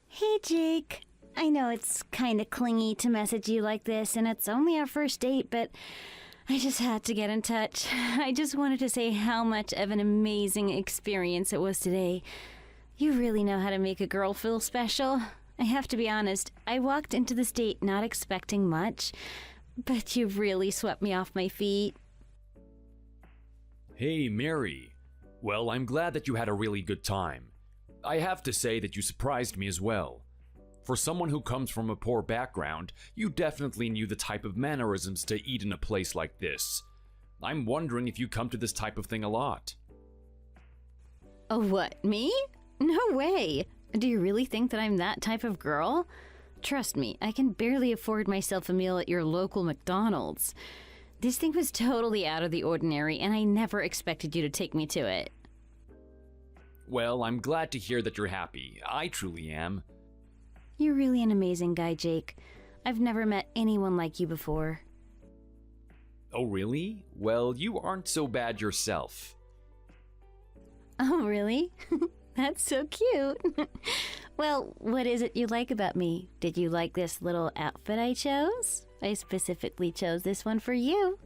Hey, Jake. I know it's kinda clingy to message you like this, and it's only our first date, but I just had to get in touch. I just wanted to say how much of an amazing experience it was today. You really know how to make a girl feel special. I have to be honest, I walked into this date not expecting much, but you really swept me off my feet. Hey, Mary. Well, I'm glad that you had a really good time. I have to say that you surprised me as well. For someone who comes from a poor background, you definitely knew the type of mannerisms to eat in a place like this. I'm wondering if you come to this type of thing a lot. Oh, what, me? No way! Do you really think that I'm that type of girl? Trust me, I can barely afford myself a meal at your local McDonald's. This thing was totally out of the ordinary, and I never expected you to take me to it. Well, I'm glad to hear that you're happy. I truly am. You're really an amazing guy, Jake. I've never met anyone like you before. Oh, really? Well, you aren't so bad yourself. Oh, really? That's so cute. Well, what is it you like about me? Did you like this little outfit I chose? I specifically chose this one for you.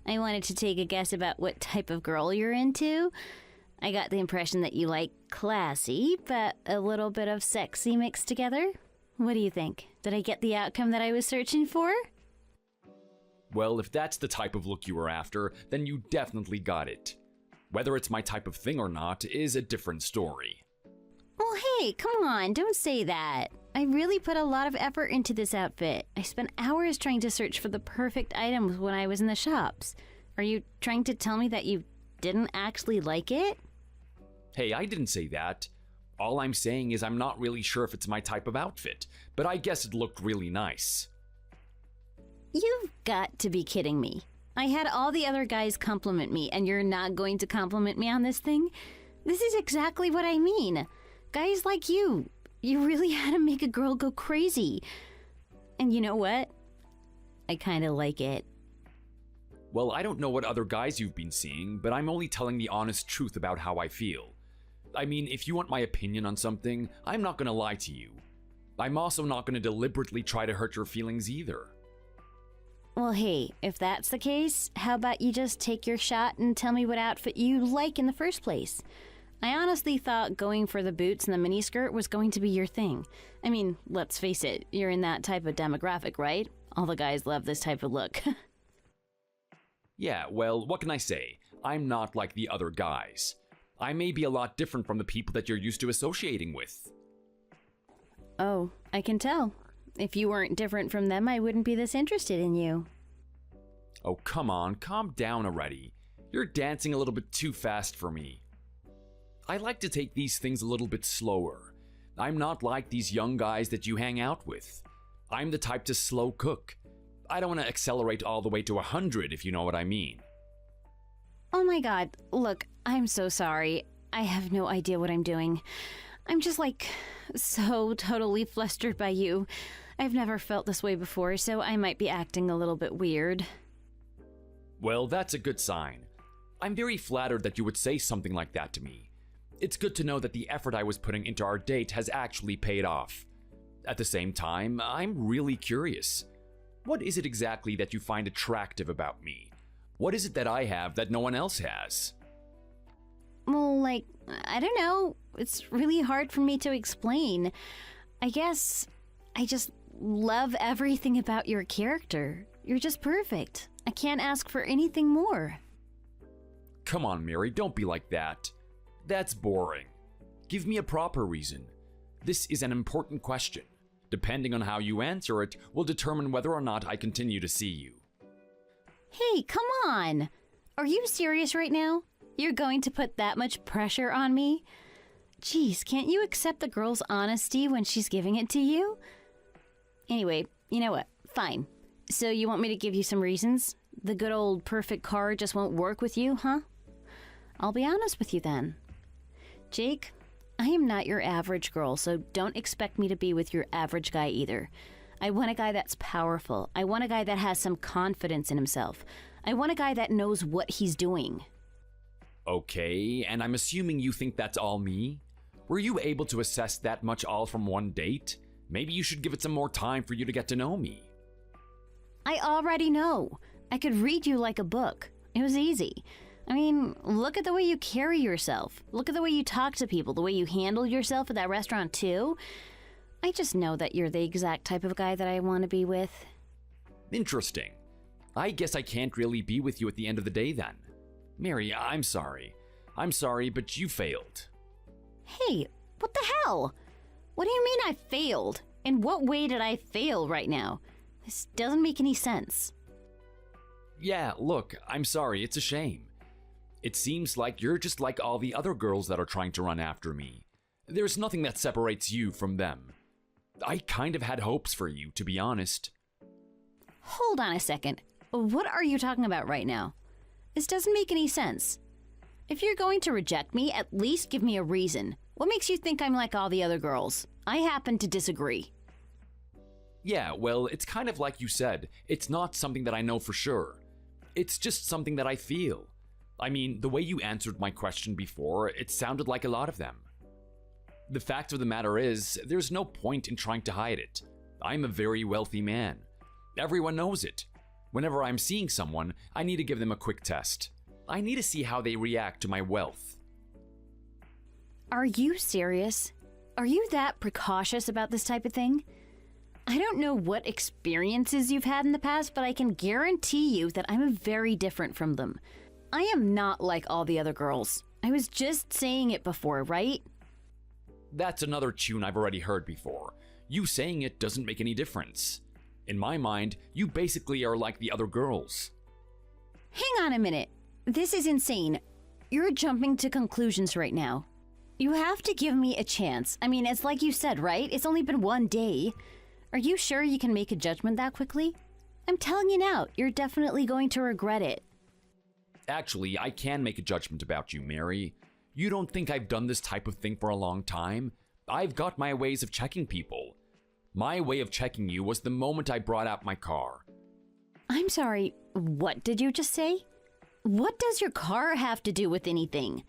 I wanted to take a guess about what type of girl you're into. I got the impression that you like classy, but a little bit of sexy mixed together. What do you think? Did I get the outcome that I was searching for? Well, if that's the type of look you were after, then you definitely got it. Whether it's my type of thing or not is a different story. Well, hey, come on, don't say that. I really put a lot of effort into this outfit. I spent hours trying to search for the perfect items when I was in the shops. Are you trying to tell me that you didn't actually like it? Hey, I didn't say that. All I'm saying is I'm not really sure if it's my type of outfit, but I guess it looked really nice. You've got to be kidding me. I had all the other guys compliment me, and you're not going to compliment me on this thing? This is exactly what I mean. Guys like you really had to make a girl go crazy. And you know what? I kind of like it. Well, I don't know what other guys you've been seeing, but I'm only telling the honest truth about how I feel. I mean, if you want my opinion on something, I'm not gonna lie to you. I'm also not gonna deliberately try to hurt your feelings either. Well, hey, if that's the case, how about you just take your shot and tell me what outfit you like in the first place? I honestly thought going for the boots and the miniskirt was going to be your thing. I mean, let's face it, you're in that type of demographic, right? All the guys love this type of look. Yeah, well, what can I say? I'm not like the other guys. I may be a lot different from the people that you're used to associating with. Oh, I can tell. If you weren't different from them, I wouldn't be this interested in you. Oh, come on, calm down already. You're dancing a little bit too fast for me. I like to take these things a little bit slower. I'm not like these young guys that you hang out with. I'm the type to slow cook. I don't want to accelerate all the way to 100, if you know what I mean. Oh my god, look, I'm so sorry. I have no idea what I'm doing. I'm just so totally flustered by you. I've never felt this way before, so I might be acting a little bit weird. Well, that's a good sign. I'm very flattered that you would say something like that to me. It's good to know that the effort I was putting into our date has actually paid off. At the same time, I'm really curious. What is it exactly that you find attractive about me? What is it that I have that no one else has? Well, I don't know. It's really hard for me to explain. I guess I just love everything about your character. You're just perfect. I can't ask for anything more. Come on, Mary, don't be like that. That's boring. Give me a proper reason. This is an important question. Depending on how you answer it will determine whether or not I continue to see you. Hey, come on! Are you serious right now? You're going to put that much pressure on me? Jeez, can't you accept the girl's honesty when she's giving it to you? Anyway, you know what? Fine. So you want me to give you some reasons? The good old perfect card just won't work with you, huh? I'll be honest with you then. Jake, I am not your average girl, so don't expect me to be with your average guy either. I want a guy that's powerful. I want a guy that has some confidence in himself. I want a guy that knows what he's doing. Okay, and I'm assuming you think that's all me? Were you able to assess that much all from one date? Maybe you should give it some more time for you to get to know me. I already know. I could read you like a book. It was easy. I mean, look at the way you carry yourself. Look at the way you talk to people, the way you handle yourself at that restaurant too. I just know that you're the exact type of guy that I want to be with. Interesting. I guess I can't really be with you at the end of the day then. Mary, I'm sorry. I'm sorry, but you failed. Hey, what the hell? What do you mean I failed? In what way did I fail right now? This doesn't make any sense. Yeah, look, I'm sorry, it's a shame. It seems like you're just like all the other girls that are trying to run after me. There's nothing that separates you from them. I kind of had hopes for you, to be honest. Hold on a second. What are you talking about right now? This doesn't make any sense. If you're going to reject me, at least give me a reason. What makes you think I'm like all the other girls? I happen to disagree. Yeah, well, it's kind of like you said. It's not something that I know for sure. It's just something that I feel. I mean, the way you answered my question before, it sounded like a lot of them. The fact of the matter is, there's no point in trying to hide it. I'm a very wealthy man. Everyone knows it. Whenever I'm seeing someone, I need to give them a quick test. I need to see how they react to my wealth. Are you serious? Are you that precautious about this type of thing? I don't know what experiences you've had in the past, but I can guarantee you that I'm very different from them. I am not like all the other girls. I was just saying it before, right? That's another tune I've already heard before. You saying it doesn't make any difference. In my mind, you basically are like the other girls. Hang on a minute. This is insane. You're jumping to conclusions right now. You have to give me a chance. I mean, it's like you said, right? It's only been one day. Are you sure you can make a judgment that quickly? I'm telling you now, you're definitely going to regret it. Actually, I can make a judgment about you, Mary. You don't think I've done this type of thing for a long time? I've got my ways of checking people. My way of checking you was the moment I brought out my car. I'm sorry, what did you just say? What does your car have to do with anything?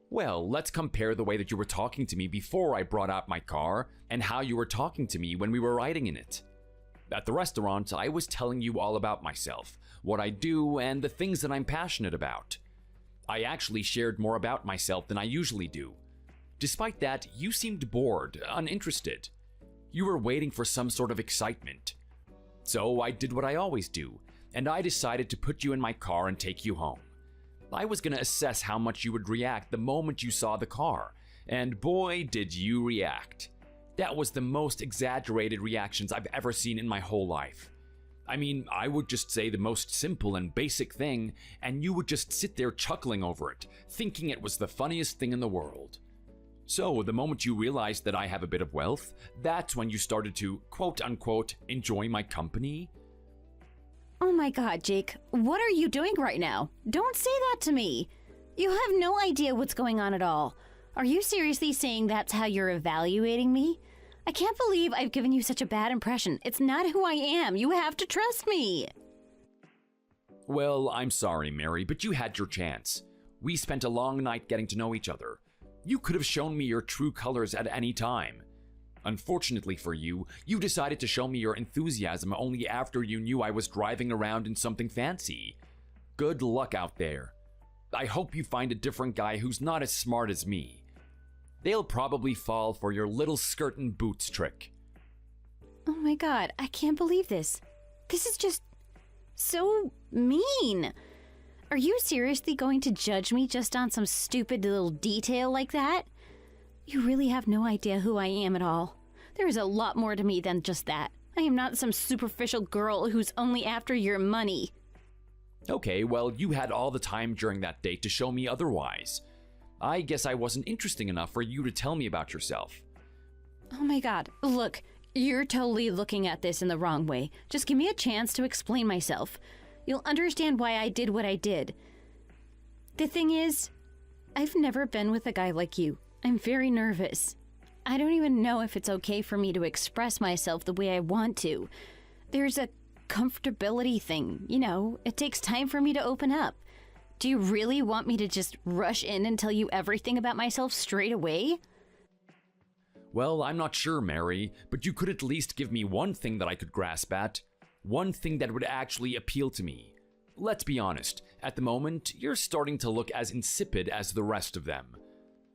Well, let's compare the way that you were talking to me before I brought out my car and how you were talking to me when we were riding in it. At the restaurant, I was telling you all about myself, what I do, and the things that I'm passionate about. I actually shared more about myself than I usually do. Despite that, you seemed bored, uninterested. You were waiting for some sort of excitement. So I did what I always do, and I decided to put you in my car and take you home. I was going to assess how much you would react the moment you saw the car, and boy, did you react. That was the most exaggerated reactions I've ever seen in my whole life. I mean, I would just say the most simple and basic thing, and you would just sit there chuckling over it, thinking it was the funniest thing in the world. So, the moment you realized that I have a bit of wealth, that's when you started to, quote-unquote, enjoy my company? Oh my god, Jake, what are you doing right now? Don't say that to me. You have no idea what's going on at all. Are you seriously saying that's how you're evaluating me? I can't believe I've given you such a bad impression. It's not who I am. You have to trust me. Well, I'm sorry, Mary, but you had your chance. We spent a long night getting to know each other. You could have shown me your true colors at any time. Unfortunately for you, you decided to show me your enthusiasm only after you knew I was driving around in something fancy. Good luck out there. I hope you find a different guy who's not as smart as me. They'll probably fall for your little skirt and boots trick. Oh my god, I can't believe this. This is just so mean. Are you seriously going to judge me just on some stupid little detail like that? You really have no idea who I am at all. There is a lot more to me than just that. I am not some superficial girl who's only after your money. Okay, well, you had all the time during that date to show me otherwise. I guess I wasn't interesting enough for you to tell me about yourself. Oh my god, look, you're totally looking at this in the wrong way. Just give me a chance to explain myself. You'll understand why I did what I did. The thing is, I've never been with a guy like you. I'm very nervous. I don't even know if it's okay for me to express myself the way I want to. There's a comfortability thing, you know, it takes time for me to open up. Do you really want me to just rush in and tell you everything about myself straight away? Well, I'm not sure, Mary, but you could at least give me one thing that I could grasp at. One thing that would actually appeal to me. Let's be honest, at the moment, you're starting to look as insipid as the rest of them.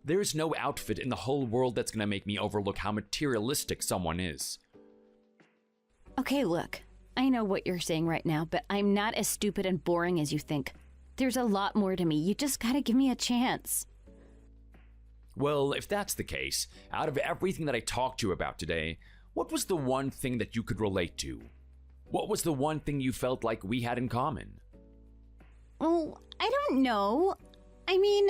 There's no outfit in the whole world that's gonna make me overlook how materialistic someone is. Okay, look, I know what you're saying right now, but I'm not as stupid and boring as you think. There's a lot more to me. You just gotta give me a chance. Well, if that's the case, out of everything that I talked to you about today, what was the one thing that you could relate to? What was the one thing you felt like we had in common? Oh, I don't know. I mean,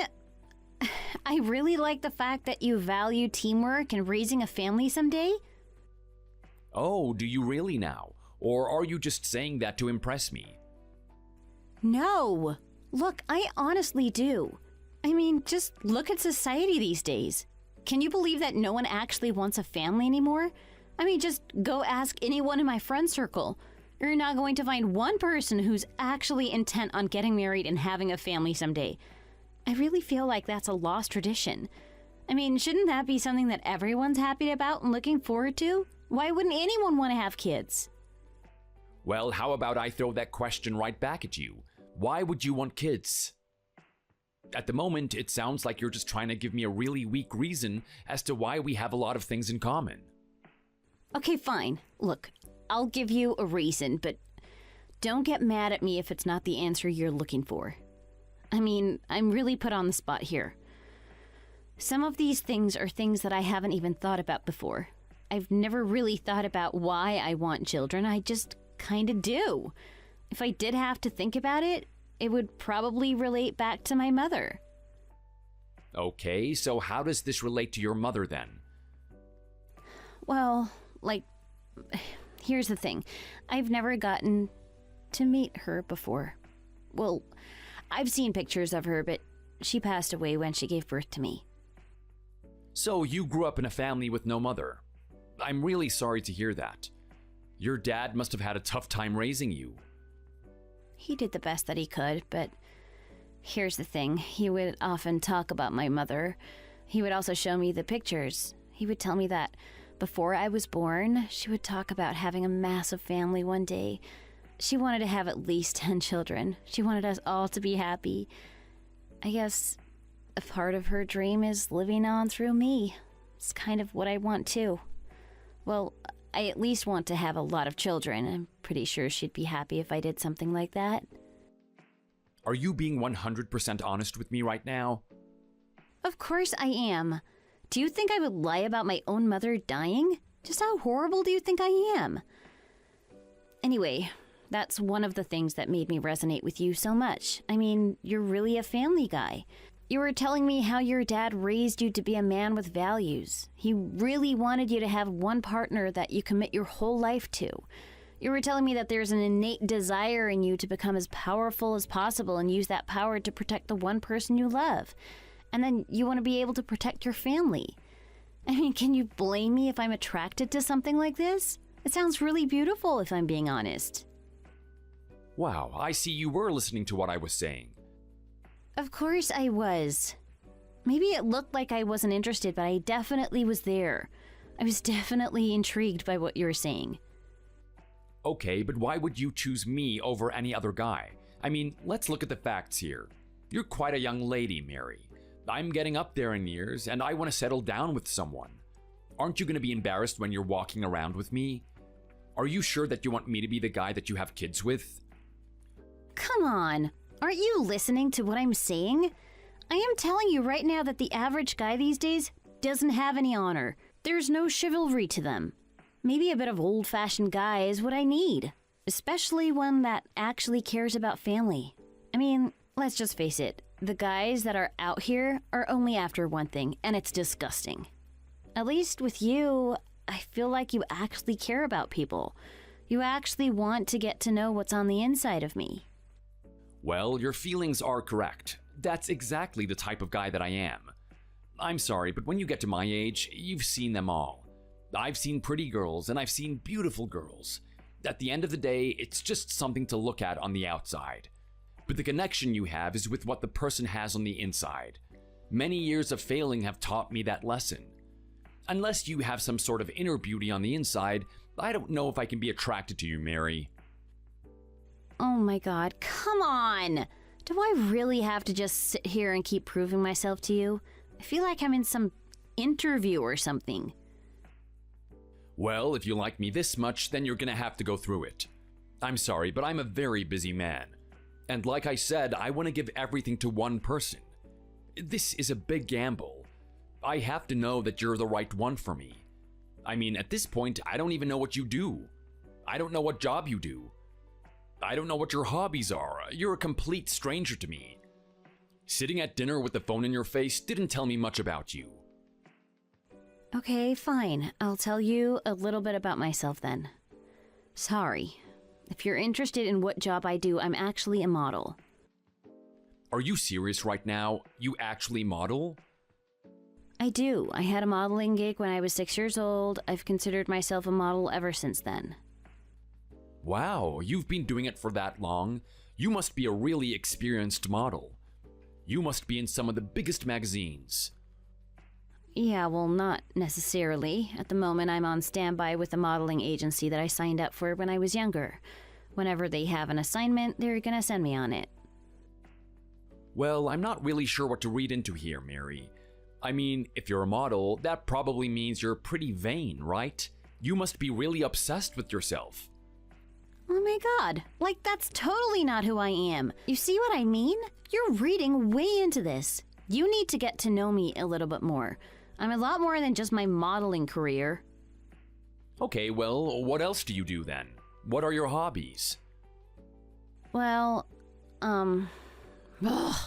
I really like the fact that you value teamwork and raising a family someday. Oh, do you really now? Or are you just saying that to impress me? No. Look, I honestly do. I mean, just look at society these days. Can you believe that no one actually wants a family anymore? I mean, just go ask anyone in my friend circle. You're not going to find one person who's actually intent on getting married and having a family someday. I really feel like that's a lost tradition. I mean, shouldn't that be something that everyone's happy about and looking forward to? Why wouldn't anyone want to have kids? Well, how about I throw that question right back at you? Why would you want kids? At the moment, it sounds like you're just trying to give me a really weak reason as to why we have a lot of things in common. Okay, fine. Look, I'll give you a reason, but don't get mad at me if it's not the answer you're looking for. I mean, I'm really put on the spot here. Some of these things are things that I haven't even thought about before. I've never really thought about why I want children. I just kind of do. If I did have to think about it, it would probably relate back to my mother. Okay, so how does this relate to your mother then? Well, here's the thing. I've never gotten to meet her before. Well, I've seen pictures of her, but she passed away when she gave birth to me. So you grew up in a family with no mother. I'm really sorry to hear that. Your dad must have had a tough time raising you. He did the best that he could, but here's the thing. He would often talk about my mother. He would also show me the pictures. He would tell me that before I was born, she would talk about having a massive family one day. She wanted to have at least 10 children. She wanted us all to be happy. I guess a part of her dream is living on through me. It's kind of what I want too. Well, I at least want to have a lot of children. I'm pretty sure she'd be happy if I did something like that. Are you being 100% honest with me right now? Of course I am. Do you think I would lie about my own mother dying? Just how horrible do you think I am? Anyway, that's one of the things that made me resonate with you so much. I mean, you're really a family guy. You were telling me how your dad raised you to be a man with values. He really wanted you to have one partner that you commit your whole life to. You were telling me that there's an innate desire in you to become as powerful as possible and use that power to protect the one person you love. And then you want to be able to protect your family. I mean, can you blame me if I'm attracted to something like this? It sounds really beautiful if I'm being honest. Wow, I see you were listening to what I was saying. Of course I was. Maybe it looked like I wasn't interested, but I definitely was there. I was definitely intrigued by what you were saying. Okay, but why would you choose me over any other guy? I mean, let's look at the facts here. You're quite a young lady, Mary. I'm getting up there in years, and I want to settle down with someone. Aren't you going to be embarrassed when you're walking around with me? Are you sure that you want me to be the guy that you have kids with? Come on. Aren't you listening to what I'm saying? I am telling you right now that the average guy these days doesn't have any honor. There's no chivalry to them. Maybe a bit of old-fashioned guy is what I need, especially one that actually cares about family. I mean, let's just face it, the guys that are out here are only after one thing, and it's disgusting. At least with you, I feel like you actually care about people. You actually want to get to know what's on the inside of me. Well, your feelings are correct. That's exactly the type of guy that I am. I'm sorry, but when you get to my age, you've seen them all. I've seen pretty girls and I've seen beautiful girls. At the end of the day, it's just something to look at on the outside. but the connection you have is with what the person has on the inside. Many years of failing have taught me that lesson. Unless you have some sort of inner beauty on the inside, I don't know if I can be attracted to you, Mary. Oh my god, come on! Do I really have to just sit here and keep proving myself to you? I feel like I'm in some interview or something. Well, if you like me this much, then you're gonna have to go through it. I'm sorry, but I'm a very busy man. And like I said, I want to give everything to one person. This is a big gamble. I have to know that you're the right one for me. I mean, at this point, I don't even know what you do. I don't know what job you do. I don't know what your hobbies are. You're a complete stranger to me. Sitting at dinner with the phone in your face didn't tell me much about you. Okay, fine. I'll tell you a little bit about myself then. Sorry. If you're interested in what job I do, I'm actually a model. Are you serious right now? You actually model? I do. I had a modeling gig when I was 6 years old. I've considered myself a model ever since then. Wow, you've been doing it for that long. You must be a really experienced model. You must be in some of the biggest magazines. Yeah, well, not necessarily. At the moment, I'm on standby with a modeling agency that I signed up for when I was younger. Whenever they have an assignment, they're gonna send me on it. Well, I'm not really sure what to read into here, Mary. I mean, if you're a model, that probably means you're pretty vain, right? You must be really obsessed with yourself. Oh my god, like that's totally not who I am. You see what I mean? You're reading way into this. You need to get to know me a little bit more. I'm a lot more than just my modeling career. Okay, well, what else do you do then? What are your hobbies? Well,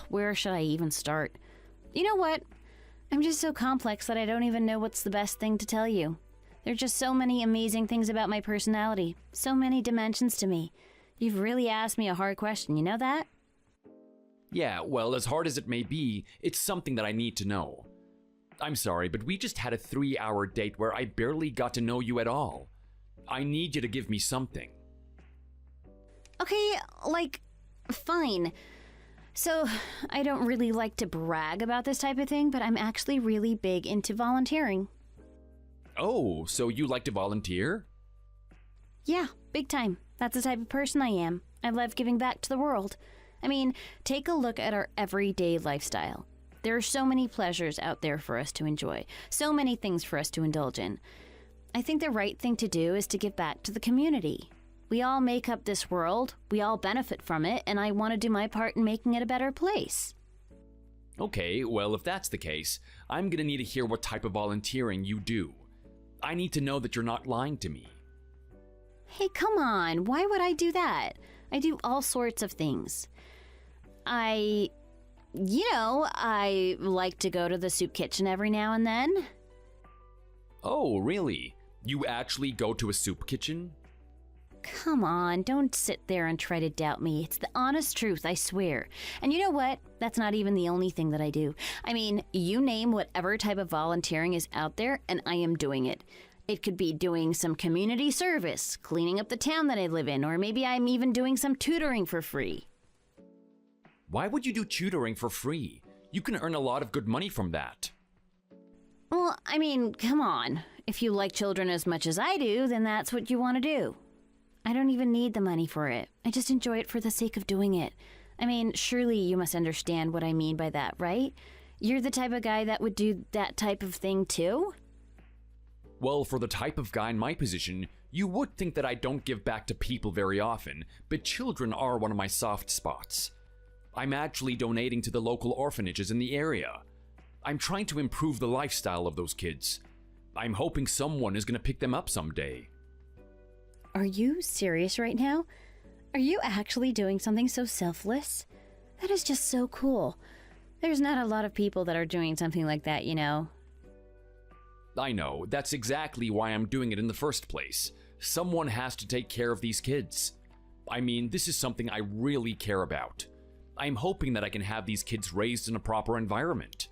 where should I even start? You know what? I'm just so complex that I don't even know what's the best thing to tell you. There's just so many amazing things about my personality, so many dimensions to me. You've really asked me a hard question, you know that? Yeah, well, as hard as it may be, it's something that I need to know. I'm sorry, but we just had a 3-hour date where I barely got to know you at all. I need you to give me something. Okay, like, fine. So, I don't really like to brag about this type of thing, but I'm actually really big into volunteering. Oh, so you like to volunteer? Yeah, big time. That's the type of person I am. I love giving back to the world. I mean, take a look at our everyday lifestyle. There are so many pleasures out there for us to enjoy, so many things for us to indulge in. I think the right thing to do is to give back to the community. We all make up this world, we all benefit from it, and I want to do my part in making it a better place. Okay, well, if that's the case, I'm gonna need to hear what type of volunteering you do. I need to know that you're not lying to me. Hey, come on, why would I do that? I do all sorts of things. I like to go to the soup kitchen every now and then. Oh, really? You actually go to a soup kitchen? Come on, don't sit there and try to doubt me. It's the honest truth, I swear. And you know what? That's not even the only thing that I do. I mean, you name whatever type of volunteering is out there, and I am doing it. It could be doing some community service, cleaning up the town that I live in, or maybe I'm even doing some tutoring for free. Why would you do tutoring for free? You can earn a lot of good money from that. Well, I mean, come on. If you like children as much as I do, then that's what you want to do. I don't even need the money for it. I just enjoy it for the sake of doing it. I mean, surely you must understand what I mean by that, right? You're the type of guy that would do that type of thing too? Well, for the type of guy in my position, you would think that I don't give back to people very often, but children are one of my soft spots. I'm actually donating to the local orphanages in the area. I'm trying to improve the lifestyle of those kids. I'm hoping someone is going to pick them up someday. Are you serious right now? Are you actually doing something so selfless? That is just so cool. There's not a lot of people that are doing something like that, you know. I know, that's exactly why I'm doing it in the first place. Someone has to take care of these kids. I mean, this is something I really care about. I'm hoping that I can have these kids raised in a proper environment.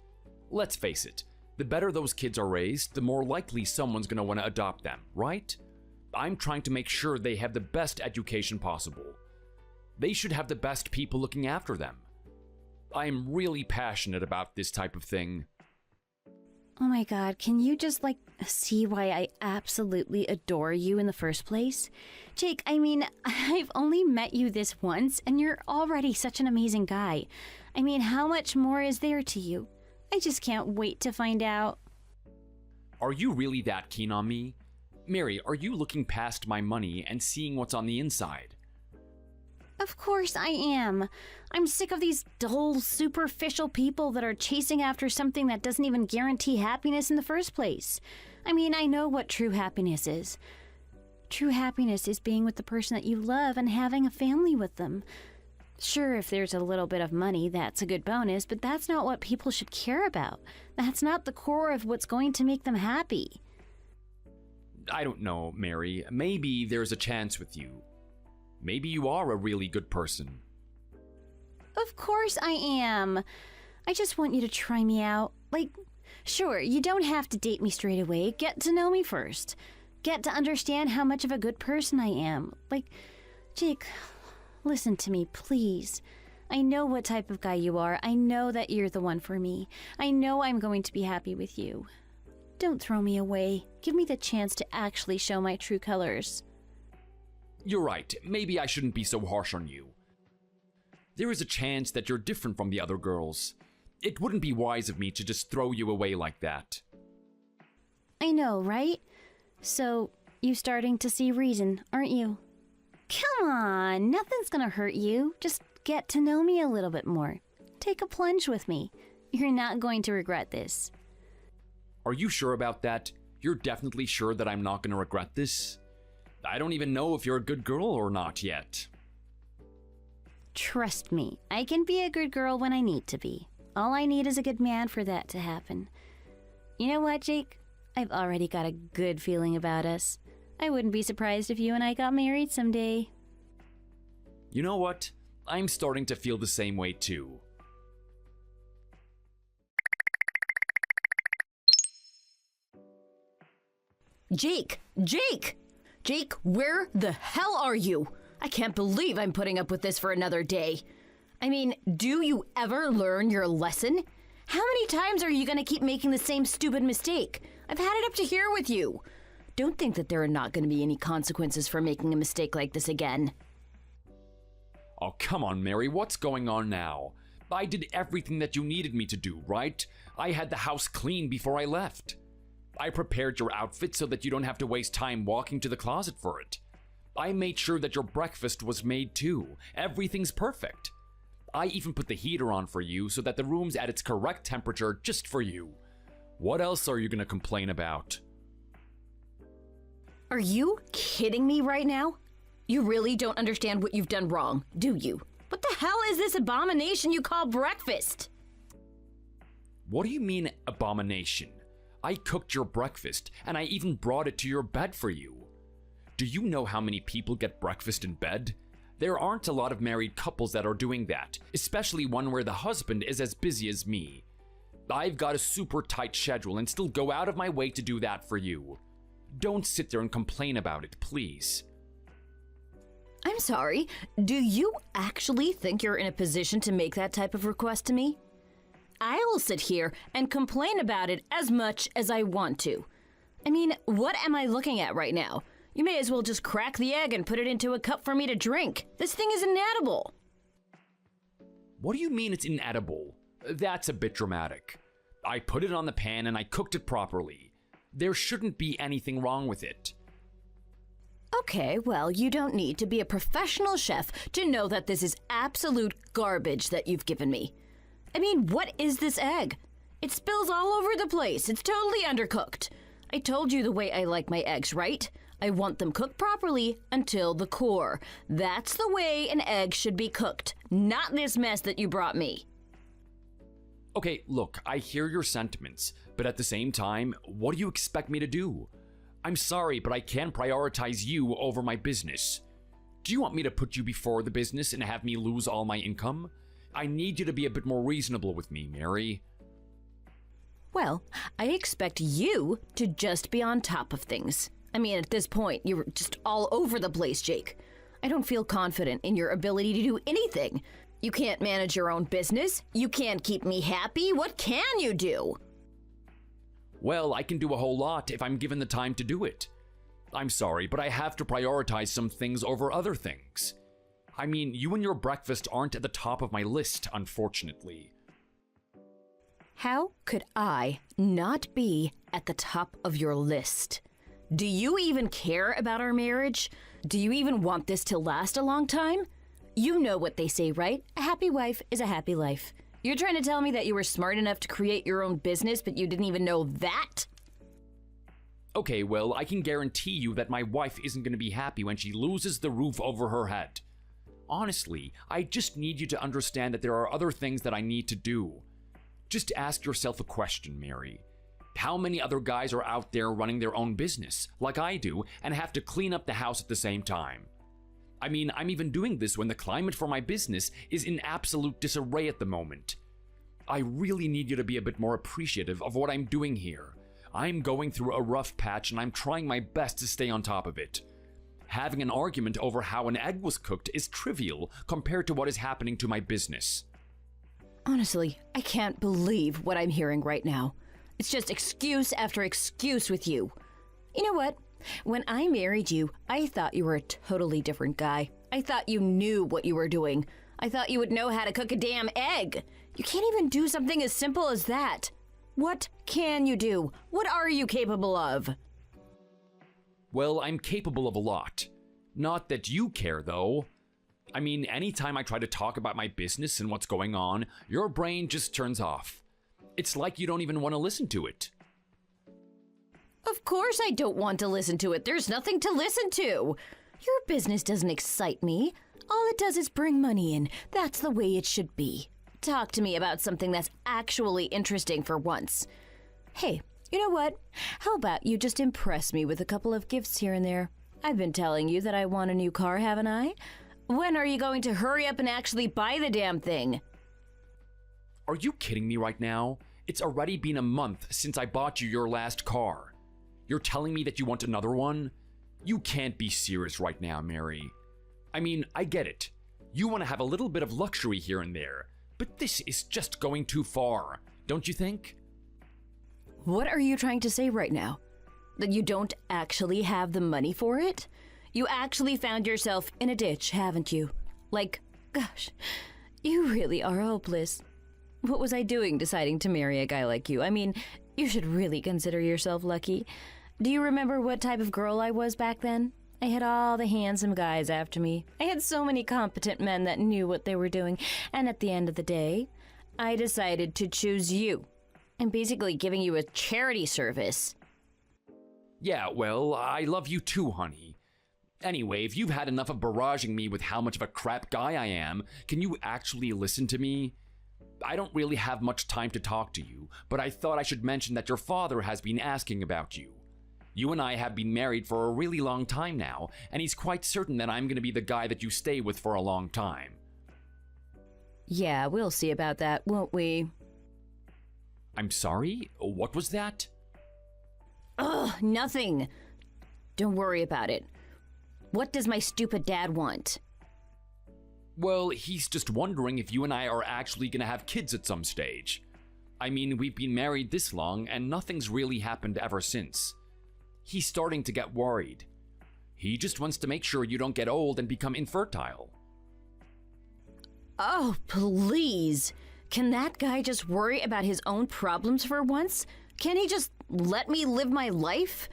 Let's face it, the better those kids are raised, the more likely someone's going to want to adopt them, right? I'm trying to make sure they have the best education possible. They should have the best people looking after them. I am really passionate about this type of thing. Oh my god, can you just, see why I absolutely adore you in the first place? Jake, I mean, I've only met you this once, and you're already such an amazing guy. I mean, how much more is there to you? I just can't wait to find out. Are you really that keen on me? Mary, are you looking past my money and seeing what's on the inside? Of course I am. I'm sick of these dull, superficial people that are chasing after something that doesn't even guarantee happiness in the first place. I mean, I know what true happiness is. True happiness is being with the person that you love and having a family with them. Sure, if there's a little bit of money, that's a good bonus, but that's not what people should care about. That's not the core of what's going to make them happy. I don't know, Mary. Maybe there's a chance with you. Maybe you are a really good person. Of course I am. I just want you to try me out. Sure, you don't have to date me straight away. Get to know me first. Get to understand how much of a good person I am. Jake, listen to me, please. I know what type of guy you are. I know that you're the one for me. I know I'm going to be happy with you. Don't throw me away. Give me the chance to actually show my true colors. You're right. Maybe I shouldn't be so harsh on you. There is a chance that you're different from the other girls. It wouldn't be wise of me to just throw you away like that. I know, right? So, you starting to see reason, aren't you? Come on, nothing's gonna hurt you. Just get to know me a little bit more. Take a plunge with me. You're not going to regret this. Are you sure about that? You're definitely sure that I'm not gonna regret this? I don't even know if you're a good girl or not yet. Trust me, I can be a good girl when I need to be. All I need is a good man for that to happen. You know what, Jake? I've already got a good feeling about us. I wouldn't be surprised if you and I got married someday. You know what? I'm starting to feel the same way too. Jake! Jake! Jake, where the hell are you? I can't believe I'm putting up with this for another day. I mean, do you ever learn your lesson? How many times are you gonna keep making the same stupid mistake? I've had it up to here with you. Don't think that there are not gonna be any consequences for making a mistake like this again. Oh, come on, Mary, what's going on now? I did everything that you needed me to do, right? I had the house clean before I left. I prepared your outfit so that you don't have to waste time walking to the closet for it. I made sure that your breakfast was made too. Everything's perfect. I even put the heater on for you so that the room's at its correct temperature just for you. What else are you gonna complain about? Are you kidding me right now? You really don't understand what you've done wrong, do you? What the hell is this abomination you call breakfast? What do you mean, abomination? I cooked your breakfast, and I even brought it to your bed for you. Do you know how many people get breakfast in bed? There aren't a lot of married couples that are doing that, especially one where the husband is as busy as me. I've got a super tight schedule and still go out of my way to do that for you. Don't sit there and complain about it, please. I'm sorry, do you actually think you're in a position to make that type of request to me? I will sit here and complain about it as much as I want to. I mean, what am I looking at right now? You may as well just crack the egg and put it into a cup for me to drink. This thing is inedible. What do you mean it's inedible? That's a bit dramatic. I put it on the pan and I cooked it properly. There shouldn't be anything wrong with it. Okay, well, you don't need to be a professional chef to know that this is absolute garbage that you've given me. I mean, what is this egg? It spills all over the place. It's totally undercooked. I told you the way I like my eggs, right? I want them cooked properly until the core. That's the way an egg should be cooked, not this mess that you brought me. Okay, look, I hear your sentiments, but at the same time, what do you expect me to do? I'm sorry, but I can't prioritize you over my business. Do you want me to put you before the business and have me lose all my income? I need you to be a bit more reasonable with me, Mary. Well, I expect you to just be on top of things. I mean, at this point, you're just all over the place, Jake. I don't feel confident in your ability to do anything. You can't manage your own business. You can't keep me happy. What can you do? Well, I can do a whole lot if I'm given the time to do it. I'm sorry, but I have to prioritize some things over other things. I mean, you and your breakfast aren't at the top of my list, unfortunately. How could I not be at the top of your list? Do you even care about our marriage? Do you even want this to last a long time? You know what they say, right? A happy wife is a happy life. You're trying to tell me that you were smart enough to create your own business, but you didn't even know that? Okay, well, I can guarantee you that my wife isn't going to be happy when she loses the roof over her head. Honestly, I just need you to understand that there are other things that I need to do. Just ask yourself a question, Mary. How many other guys are out there running their own business, like I do, and have to clean up the house at the same time? I mean, I'm even doing this when the climate for my business is in absolute disarray at the moment. I really need you to be a bit more appreciative of what I'm doing here. I'm going through a rough patch and I'm trying my best to stay on top of it. Having an argument over how an egg was cooked is trivial compared to what is happening to my business. Honestly, I can't believe what I'm hearing right now. It's just excuse after excuse with you. You know what? When I married you, I thought you were a totally different guy. I thought you knew what you were doing. I thought you would know how to cook a damn egg. You can't even do something as simple as that. What can you do? What are you capable of? Well, I'm capable of a lot. Not that you care, though. I mean, anytime I try to talk about my business and what's going on, your brain just turns off. It's like you don't even want to listen to it. Of course I don't want to listen to it. There's nothing to listen to. Your business doesn't excite me. All it does is bring money in. That's the way it should be. Talk to me about something that's actually interesting for once. Hey, you know what? How about you just impress me with a couple of gifts here and there? I've been telling you that I want a new car, haven't I? When are you going to hurry up and actually buy the damn thing? Are you kidding me right now? It's already been a month since I bought you your last car. You're telling me that you want another one? You can't be serious right now, Mary. I mean, I get it. You want to have a little bit of luxury here and there, but this is just going too far, don't you think? What are you trying to say right now? That you don't actually have the money for it? You actually found yourself in a ditch, haven't you? Like, gosh, you really are hopeless. What was I doing deciding to marry a guy like you? I mean, you should really consider yourself lucky. Do you remember what type of girl I was back then? I had all the handsome guys after me. I had so many competent men that knew what they were doing. And at the end of the day, I decided to choose you. I'm basically giving you a charity service. Yeah, well, I love you too, honey. Anyway, if you've had enough of barraging me with how much of a crap guy I am, can you actually listen to me? I don't really have much time to talk to you, but I thought I should mention that your father has been asking about you. You and I have been married for a really long time now, and he's quite certain that I'm going to be the guy that you stay with for a long time. Yeah, we'll see about that, won't we? I'm sorry? What was that? Ugh, nothing. Don't worry about it. What does my stupid dad want? Well, he's just wondering if you and I are actually going to have kids at some stage. I mean, we've been married this long, and nothing's really happened ever since. He's starting to get worried. He just wants to make sure you don't get old and become infertile. Oh, please. Can that guy just worry about his own problems for once? Can he just let me live my life?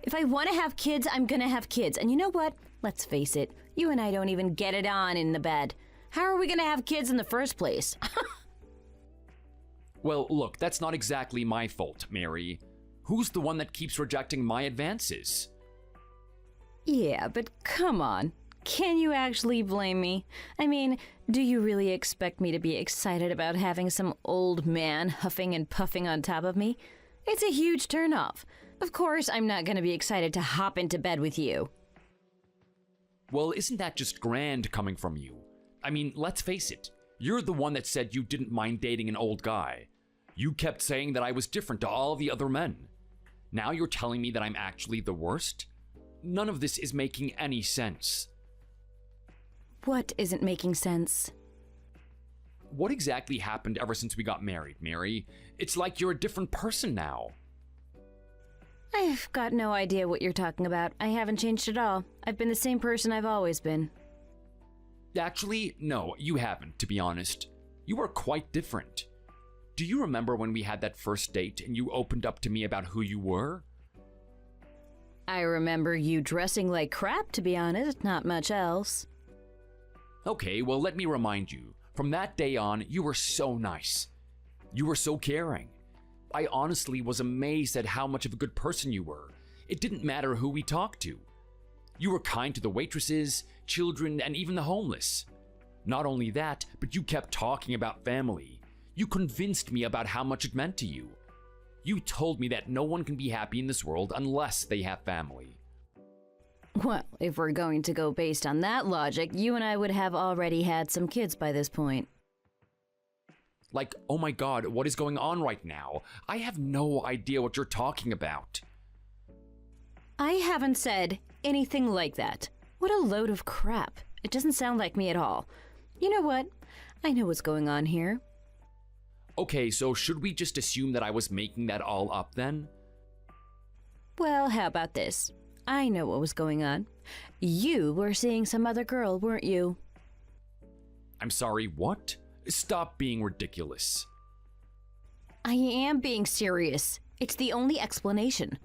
If I want to have kids, I'm gonna have kids. And you know what? Let's face it, you and I don't even get it on in the bed. How are we gonna have kids in the first place? Well, look, that's not exactly my fault, Mary. Who's the one that keeps rejecting my advances? Yeah, but come on. Can you actually blame me? I mean, do you really expect me to be excited about having some old man huffing and puffing on top of me? It's a huge turnoff. Of course, I'm not going to be excited to hop into bed with you. Well, isn't that just grand coming from you? I mean, let's face it. You're the one that said you didn't mind dating an old guy. You kept saying that I was different to all the other men. Now you're telling me that I'm actually the worst? None of this is making any sense. What isn't making sense? What exactly happened ever since we got married, Mary? It's like you're a different person now. I've got no idea what you're talking about. I haven't changed at all. I've been the same person I've always been. Actually, no, you haven't, to be honest. You are quite different. Do you remember when we had that first date and you opened up to me about who you were? I remember you dressing like crap, to be honest, not much else. Okay, well, let me remind you. From that day on, you were so nice. You were so caring. I honestly was amazed at how much of a good person you were. It didn't matter who we talked to. You were kind to the waitresses, children, and even the homeless. Not only that, but you kept talking about family. You convinced me about how much it meant to you. You told me that no one can be happy in this world unless they have family. Well, if we're going to go based on that logic, you and I would have already had some kids by this point. Like, oh my god, what is going on right now? I have no idea what you're talking about. I haven't said anything like that. What a load of crap. It doesn't sound like me at all. You know what? I know what's going on here. Okay, so should we just assume that I was making that all up then? Well, how about this? I know what was going on. You were seeing some other girl, weren't you? I'm sorry, what? Stop being ridiculous. I am being serious. It's the only explanation.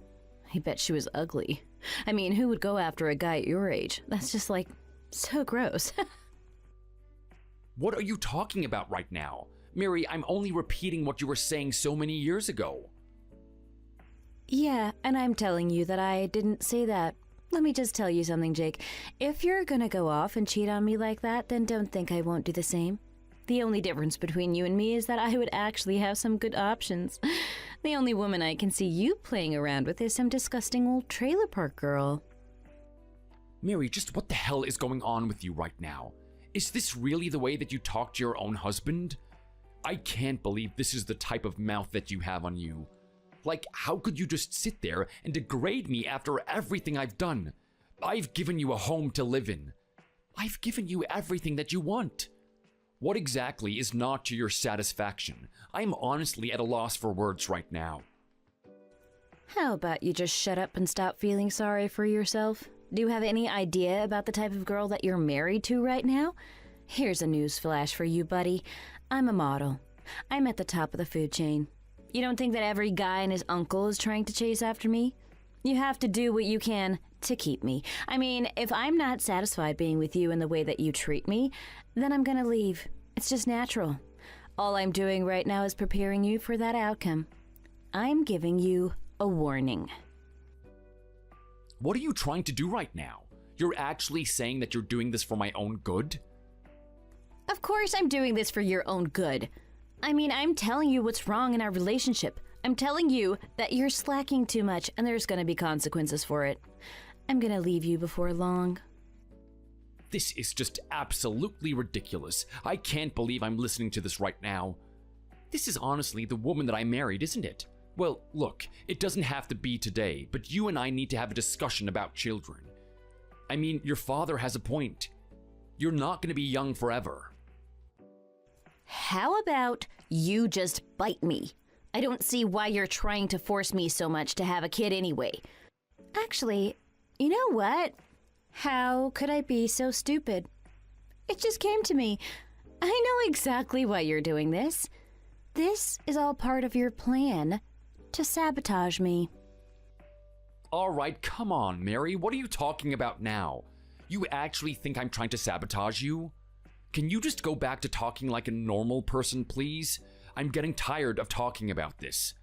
I bet she was ugly. I mean, who would go after a guy at your age? That's just like, so gross. What are you talking about right now? Mary, I'm only repeating what you were saying so many years ago. Yeah, and I'm telling you that I didn't say that. Let me just tell you something, Jake. If you're gonna go off and cheat on me like that, then don't think I won't do the same. The only difference between you and me is that I would actually have some good options. The only woman I can see you playing around with is some disgusting old trailer park girl. Mary, just what the hell is going on with you right now? Is this really the way that you talk to your own husband? I can't believe this is the type of mouth that you have on you. Like, how could you just sit there and degrade me after everything I've done? I've given you a home to live in. I've given you everything that you want. What exactly is not to your satisfaction? I'm honestly at a loss for words right now. How about you just shut up and stop feeling sorry for yourself? Do you have any idea about the type of girl that you're married to right now? Here's a news flash for you, buddy. I'm a model. I'm at the top of the food chain. You don't think that every guy and his uncle is trying to chase after me? You have to do what you can to keep me. I mean, if I'm not satisfied being with you in the way that you treat me, then I'm gonna leave. It's just natural. All I'm doing right now is preparing you for that outcome. I'm giving you a warning. What are you trying to do right now? You're actually saying that you're doing this for my own good? Of course I'm doing this for your own good. I mean, I'm telling you what's wrong in our relationship. I'm telling you that you're slacking too much and there's gonna be consequences for it. I'm gonna leave you before long. This is just absolutely ridiculous. I can't believe I'm listening to this right now. This is honestly the woman that I married, isn't it? Well, look, it doesn't have to be today, but you and I need to have a discussion about children. I mean, your father has a point. You're not going to be young forever. How about you just bite me? I don't see why you're trying to force me so much to have a kid anyway. Actually, you know what? How could I be so stupid? It just came to me. I know exactly why you're doing this. This is all part of your plan to sabotage me. All right, come on, Mary. What are you talking about now? You actually think I'm trying to sabotage you? Can you just go back to talking like a normal person, please? I'm getting tired of talking about this.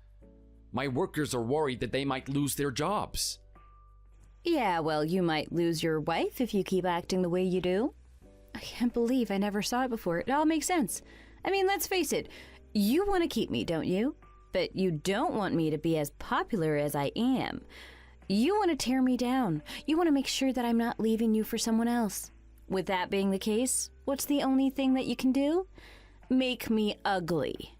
My workers are worried that they might lose their jobs. Yeah, well, you might lose your wife if you keep acting the way you do. I can't believe I never saw it before. It all makes sense. I mean, let's face it. You want to keep me, don't you? But you don't want me to be as popular as I am. You want to tear me down. You want to make sure that I'm not leaving you for someone else. With that being the case, what's the only thing that you can do? Make me ugly.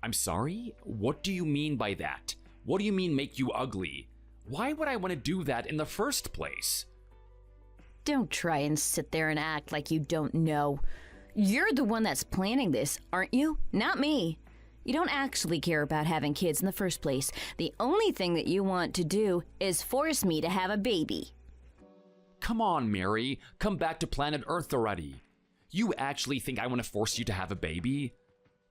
I'm sorry? What do you mean by that? What do you mean make you ugly? Why would I want to do that in the first place? Don't try and sit there and act like you don't know. You're the one that's planning this, aren't you? Not me. You don't actually care about having kids in the first place. The only thing that you want to do is force me to have a baby. Come on, Mary. Come back to planet Earth already. You actually think I want to force you to have a baby?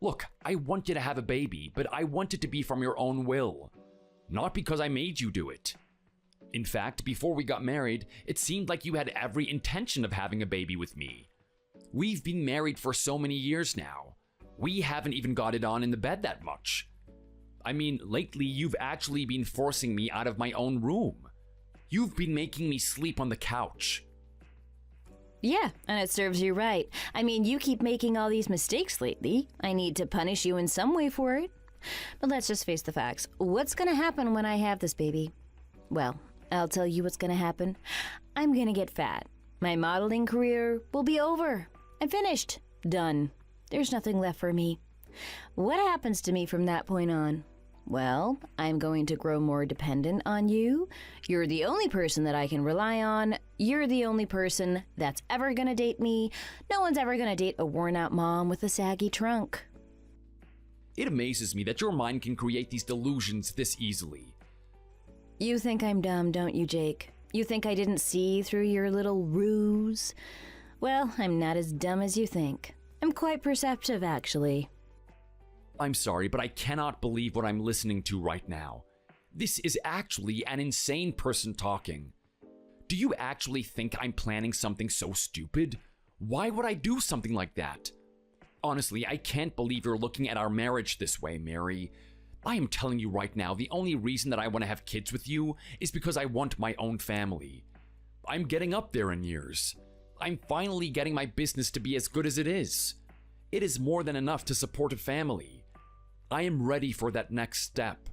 Look, I want you to have a baby, but I want it to be from your own will. Not because I made you do it. In fact, before we got married, it seemed like you had every intention of having a baby with me. We've been married for so many years now. We haven't even got it on in the bed that much. I mean, lately you've actually been forcing me out of my own room. You've been making me sleep on the couch. Yeah, and it serves you right. I mean, you keep making all these mistakes lately. I need to punish you in some way for it. But let's just face the facts. What's gonna happen when I have this baby? Well, I'll tell you what's gonna happen. I'm gonna get fat. My modeling career will be over. I'm finished. Done. There's nothing left for me. What happens to me from that point on? Well, I'm going to grow more dependent on you. You're the only person that I can rely on. You're the only person that's ever gonna date me. No one's ever gonna date a worn-out mom with a saggy trunk. It amazes me that your mind can create these delusions this easily. You think I'm dumb, don't you, Jake? You think I didn't see through your little ruse? Well, I'm not as dumb as you think. I'm quite perceptive, actually. I'm sorry, but I cannot believe what I'm listening to right now. This is actually an insane person talking. Do you actually think I'm planning something so stupid? Why would I do something like that? Honestly, I can't believe you're looking at our marriage this way, Mary. I am telling you right now, the only reason that I want to have kids with you is because I want my own family. I'm getting up there in years. I'm finally getting my business to be as good as it is. It is more than enough to support a family. I am ready for that next step.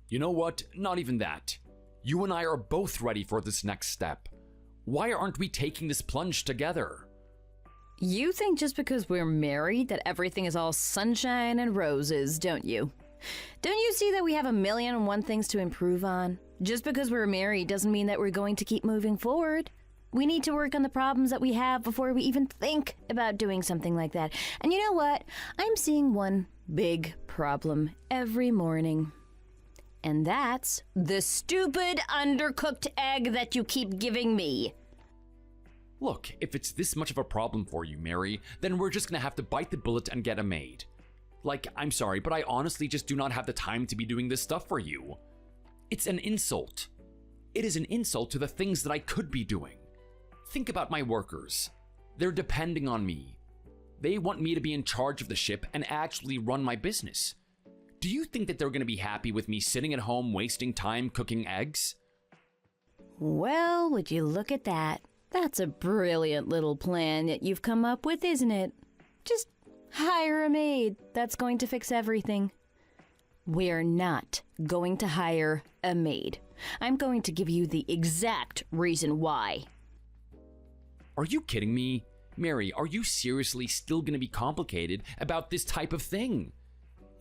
You know what? Not even that. You and I are both ready for this next step. Why aren't we taking this plunge together? You think just because we're married that everything is all sunshine and roses, don't you? Don't you see that we have 1,000,001 things to improve on? Just because we're married doesn't mean that we're going to keep moving forward. We need to work on the problems that we have before we even think about doing something like that. And you know what? I'm seeing one big problem every morning. And that's the stupid undercooked egg that you keep giving me. Look, if it's this much of a problem for you, Mary, then we're just gonna have to bite the bullet and get a maid. Like, I'm sorry, but I honestly just do not have the time to be doing this stuff for you. It's an insult. It is an insult to the things that I could be doing. Think about my workers. They're depending on me. They want me to be in charge of the ship and actually run my business. Do you think that they're going to be happy with me sitting at home wasting time cooking eggs? Well, would you look at that? That's a brilliant little plan that you've come up with, isn't it? Just hire a maid. That's going to fix everything. We're not going to hire a maid. I'm going to give you the exact reason why. Are you kidding me? Mary, are you seriously still going to be complicated about this type of thing?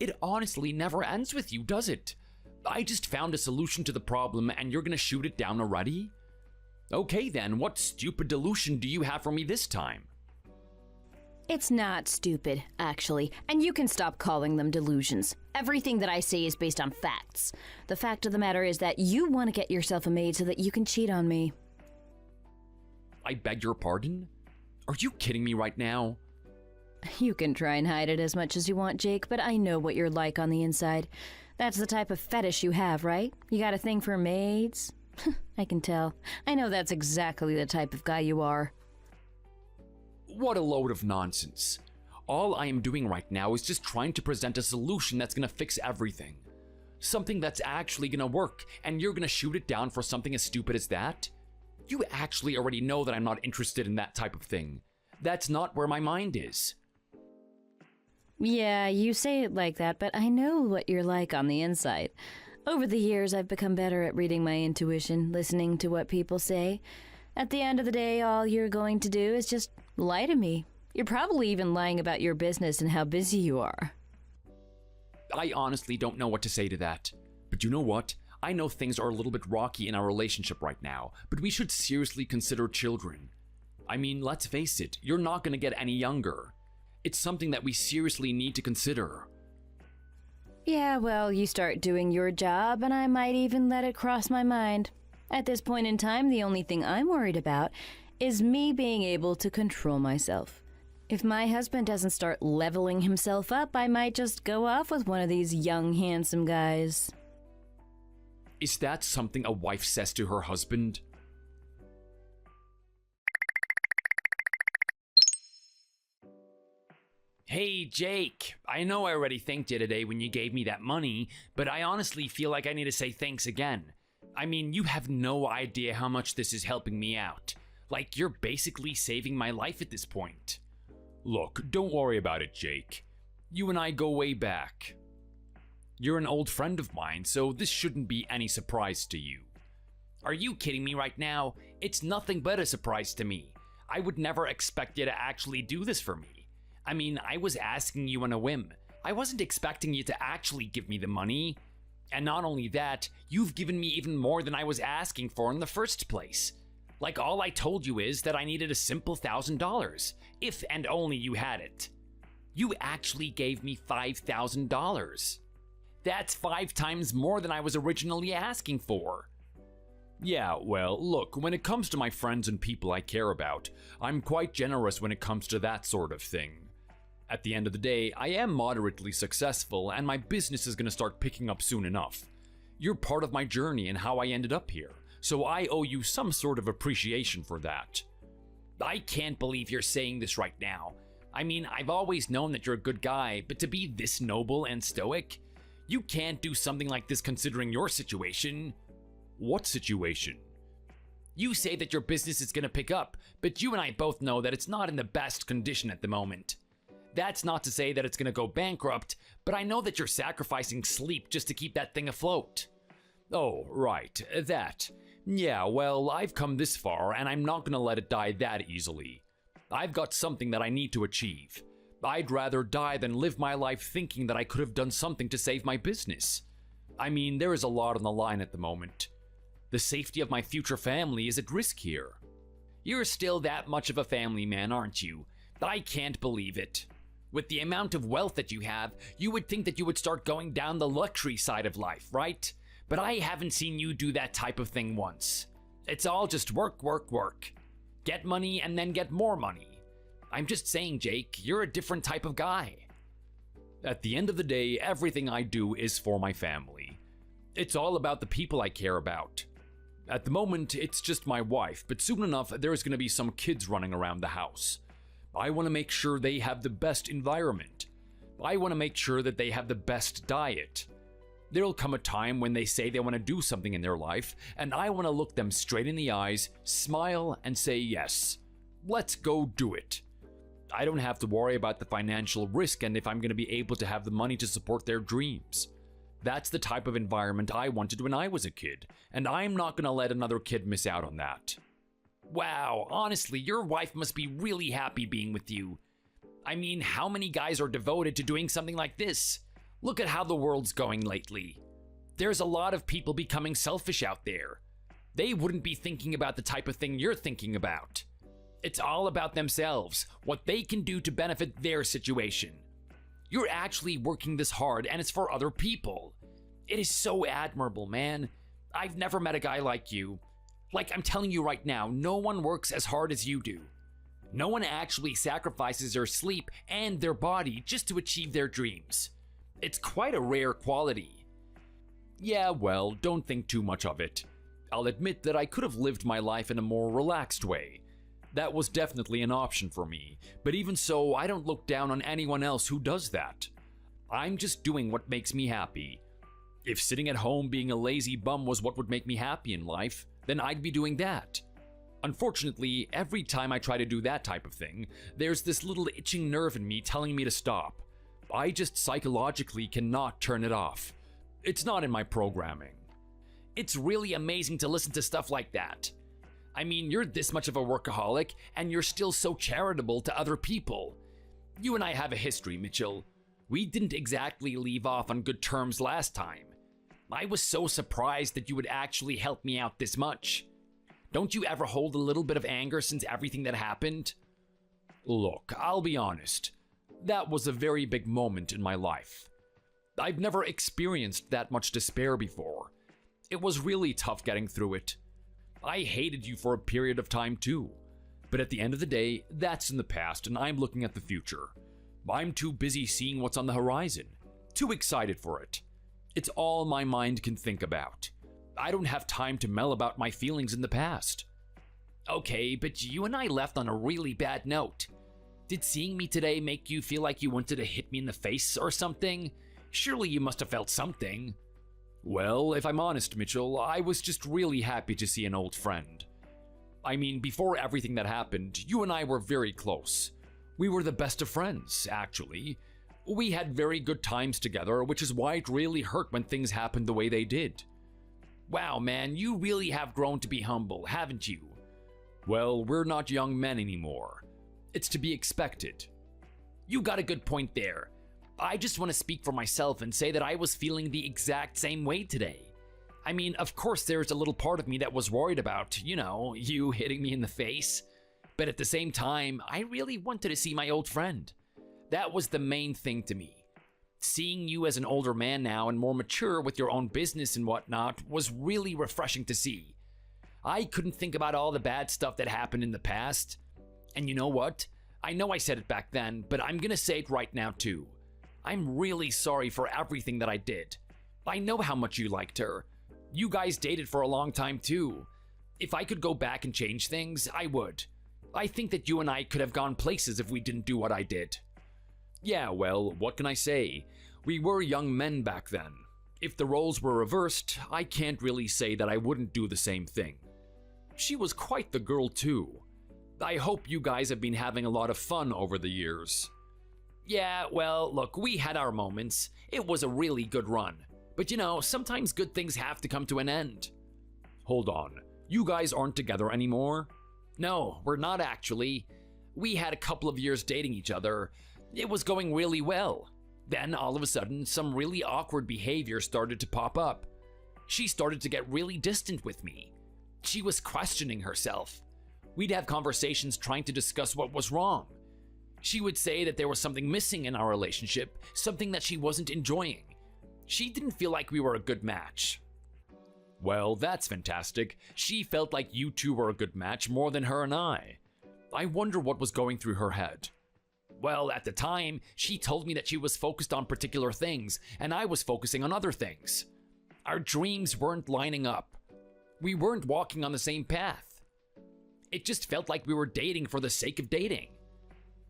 It honestly never ends with you, does it? I just found a solution to the problem and you're going to shoot it down already? Okay then, what stupid delusion do you have for me this time? It's not stupid, actually, and you can stop calling them delusions. Everything that I say is based on facts. The fact of the matter is that you want to get yourself a maid so that you can cheat on me. I beg your pardon? Are you kidding me right now? You can try and hide it as much as you want, Jake, but I know what you're like on the inside. That's the type of fetish you have, right? You got a thing for maids? I can tell. I know that's exactly the type of guy you are. What a load of nonsense. All I am doing right now is just trying to present a solution that's gonna fix everything. Something that's actually gonna work, and you're gonna shoot it down for something as stupid as that? You actually already know that I'm not interested in that type of thing. That's not where my mind is. Yeah, you say it like that, but I know what you're like on the inside. Over the years, I've become better at reading my intuition, listening to what people say. At the end of the day, all you're going to do is just lie to me. You're probably even lying about your business and how busy you are. I honestly don't know what to say to that. But you know what? I know things are a little bit rocky in our relationship right now, but we should seriously consider children. I mean, let's face it, you're not going to get any younger. It's something that we seriously need to consider. Yeah, well, you start doing your job, and I might even let it cross my mind. At this point in time, the only thing I'm worried about is me being able to control myself. If my husband doesn't start leveling himself up, I might just go off with one of these young, handsome guys. Is that something a wife says to her husband? Hey, Jake, I know I already thanked you today when you gave me that money, but I honestly feel like I need to say thanks again. I mean, you have no idea how much this is helping me out. Like, you're basically saving my life at this point. Look, don't worry about it, Jake. You and I go way back. You're an old friend of mine, so this shouldn't be any surprise to you. Are you kidding me right now? It's nothing but a surprise to me. I would never expect you to actually do this for me. I mean, I was asking you on a whim. I wasn't expecting you to actually give me the money. And not only that, you've given me even more than I was asking for in the first place. Like, all I told you is that I needed a simple $1,000, if and only you had it. You actually gave me $5,000. That's 5 times more than I was originally asking for. Yeah, well, look, when it comes to my friends and people I care about, I'm quite generous when it comes to that sort of thing. At the end of the day, I am moderately successful, and my business is going to start picking up soon enough. You're part of my journey and how I ended up here, so I owe you some sort of appreciation for that. I can't believe you're saying this right now. I mean, I've always known that you're a good guy, but to be this noble and stoic? You can't do something like this considering your situation. What situation? You say that your business is going to pick up, but you and I both know that it's not in the best condition at the moment. That's not to say that it's going to go bankrupt, but I know that you're sacrificing sleep just to keep that thing afloat. Oh, right, that. Yeah, well, I've come this far, and I'm not going to let it die that easily. I've got something that I need to achieve. I'd rather die than live my life thinking that I could have done something to save my business. I mean, there is a lot on the line at the moment. The safety of my future family is at risk here. You're still that much of a family man, aren't you? I can't believe it. With the amount of wealth that you have, you would think that you would start going down the luxury side of life, right? But I haven't seen you do that type of thing once. It's all just work, work, work. Get money and then get more money. I'm just saying, Jake, you're a different type of guy. At the end of the day, everything I do is for my family. It's all about the people I care about. At the moment, it's just my wife, but soon enough, there's going to be some kids running around the house. I want to make sure they have the best environment. I want to make sure that they have the best diet. There'll come a time when they say they want to do something in their life, and I want to look them straight in the eyes, smile, and say yes. Let's go do it. I don't have to worry about the financial risk and if I'm going to be able to have the money to support their dreams. That's the type of environment I wanted when I was a kid, and I'm not going to let another kid miss out on that. Wow, honestly, your wife must be really happy being with you. I mean, how many guys are devoted to doing something like this? Look at how the world's going lately. There's a lot of people becoming selfish out there. They wouldn't be thinking about the type of thing you're thinking about. It's all about themselves, what they can do to benefit their situation. You're actually working this hard, and it's for other people. It is so admirable, man. I've never met a guy like you. Like, I'm telling you right now, no one works as hard as you do. No one actually sacrifices their sleep and their body just to achieve their dreams. It's quite a rare quality. Yeah, well, don't think too much of it. I'll admit that I could have lived my life in a more relaxed way. That was definitely an option for me, but even so, I don't look down on anyone else who does that. I'm just doing what makes me happy. If sitting at home being a lazy bum was what would make me happy in life, then I'd be doing that. Unfortunately, every time I try to do that type of thing, there's this little itching nerve in me telling me to stop. I just psychologically cannot turn it off. It's not in my programming. It's really amazing to listen to stuff like that. I mean, you're this much of a workaholic, and you're still so charitable to other people. You and I have a history, Mitchell. We didn't exactly leave off on good terms last time. I was so surprised that you would actually help me out this much. Don't you ever hold a little bit of anger since everything that happened? Look, I'll be honest. That was a very big moment in my life. I've never experienced that much despair before. It was really tough getting through it. I hated you for a period of time too. But at the end of the day, that's in the past and I'm looking at the future. I'm too busy seeing what's on the horizon. Too excited for it. It's all my mind can think about. I don't have time to mell about my feelings in the past. Okay, but you and I left on a really bad note. Did seeing me today make you feel like you wanted to hit me in the face or something? Surely you must have felt something. Well, if I'm honest, Mitchell, I was just really happy to see an old friend. I mean, before everything that happened, you and I were very close. We were the best of friends, actually. We had very good times together, which is why it really hurt when things happened the way they did. Wow, man, you really have grown to be humble, haven't you? Well, we're not young men anymore. It's to be expected. You got a good point there. I just want to speak for myself and say that I was feeling the exact same way today. I mean, of course there's a little part of me that was worried about, you hitting me in the face. But at the same time, I really wanted to see my old friend. That was the main thing to me. Seeing you as an older man now and more mature with your own business and whatnot was really refreshing to see. I couldn't think about all the bad stuff that happened in the past. And you know what? I know I said it back then, but I'm gonna say it right now too. I'm really sorry for everything that I did. I know how much you liked her. You guys dated for a long time too. If I could go back and change things, I would. I think that you and I could have gone places if we didn't do what I did. Yeah, well, what can I say? We were young men back then. If the roles were reversed, I can't really say that I wouldn't do the same thing. She was quite the girl too. I hope you guys have been having a lot of fun over the years. Yeah, well, look, we had our moments. It was a really good run. But sometimes good things have to come to an end. Hold on, you guys aren't together anymore? No, we're not actually. We had a couple of years dating each other. It was going really well. Then, all of a sudden, some really awkward behavior started to pop up. She started to get really distant with me. She was questioning herself. We'd have conversations trying to discuss what was wrong. She would say that there was something missing in our relationship, something that she wasn't enjoying. She didn't feel like we were a good match. Well, that's fantastic. She felt like you two were a good match more than her and I. I wonder what was going through her head. Well, at the time, she told me that she was focused on particular things, and I was focusing on other things. Our dreams weren't lining up. We weren't walking on the same path. It just felt like we were dating for the sake of dating.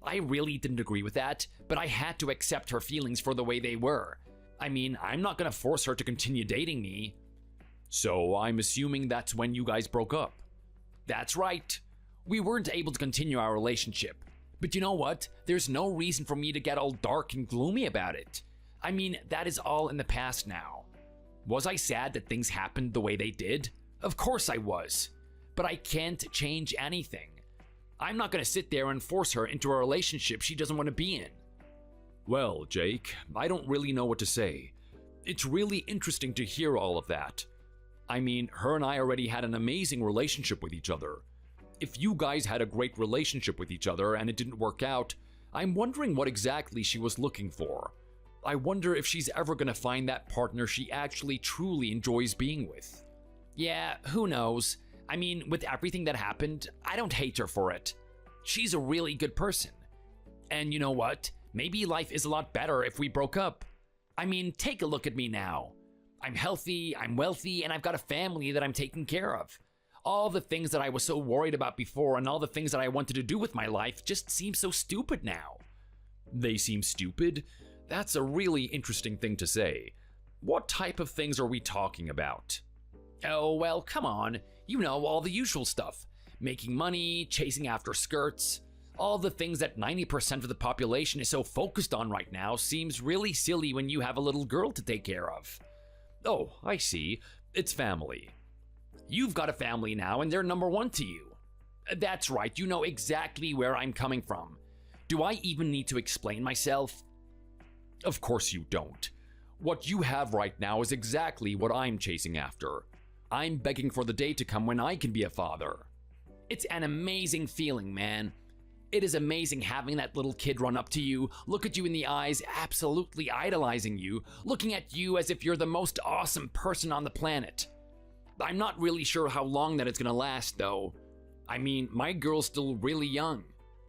I really didn't agree with that, but I had to accept her feelings for the way they were. I mean, I'm not gonna force her to continue dating me. So I'm assuming that's when you guys broke up. That's right. We weren't able to continue our relationship. But you know what? There's no reason for me to get all dark and gloomy about it. I mean, that is all in the past now. Was I sad that things happened the way they did? Of course I was. But I can't change anything. I'm not gonna sit there and force her into a relationship she doesn't want to be in. Well, Jake, I don't really know what to say. It's really interesting to hear all of that. I mean, her and I already had an amazing relationship with each other. If you guys had a great relationship with each other and it didn't work out, I'm wondering what exactly she was looking for. I wonder if she's ever gonna find that partner she actually truly enjoys being with. Yeah, who knows? I mean, with everything that happened, I don't hate her for it. She's a really good person. And you know what? Maybe life is a lot better if we broke up. I mean, take a look at me now. I'm healthy, I'm wealthy, and I've got a family that I'm taking care of. All the things that I was so worried about before and all the things that I wanted to do with my life just seem so stupid now. They seem stupid? That's a really interesting thing to say. What type of things are we talking about? Oh, well, come on. You know, all the usual stuff. Making money, chasing after skirts. All the things that 90% of the population is so focused on right now seems really silly when you have a little girl to take care of. Oh, I see. It's family. You've got a family now and they're number one to you. That's right, you know exactly where I'm coming from. Do I even need to explain myself? Of course you don't. What you have right now is exactly what I'm chasing after. I'm begging for the day to come when I can be a father. It's an amazing feeling, man. It is amazing having that little kid run up to you, look at you in the eyes, absolutely idolizing you, looking at you as if you're the most awesome person on the planet. I'm not really sure how long that it's gonna last, though. I mean, my girl's still really young.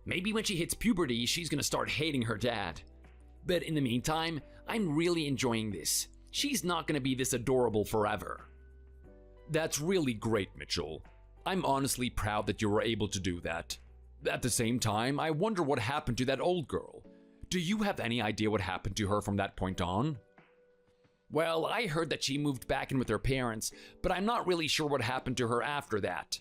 Maybe when she hits puberty, she's gonna start hating her dad. But in the meantime, I'm really enjoying this. She's not gonna be this adorable forever. That's really great, Mitchell. I'm honestly proud that you were able to do that. At the same time, I wonder what happened to that old girl. Do you have any idea what happened to her from that point on? Well, I heard that she moved back in with her parents, but I'm not really sure what happened to her after that.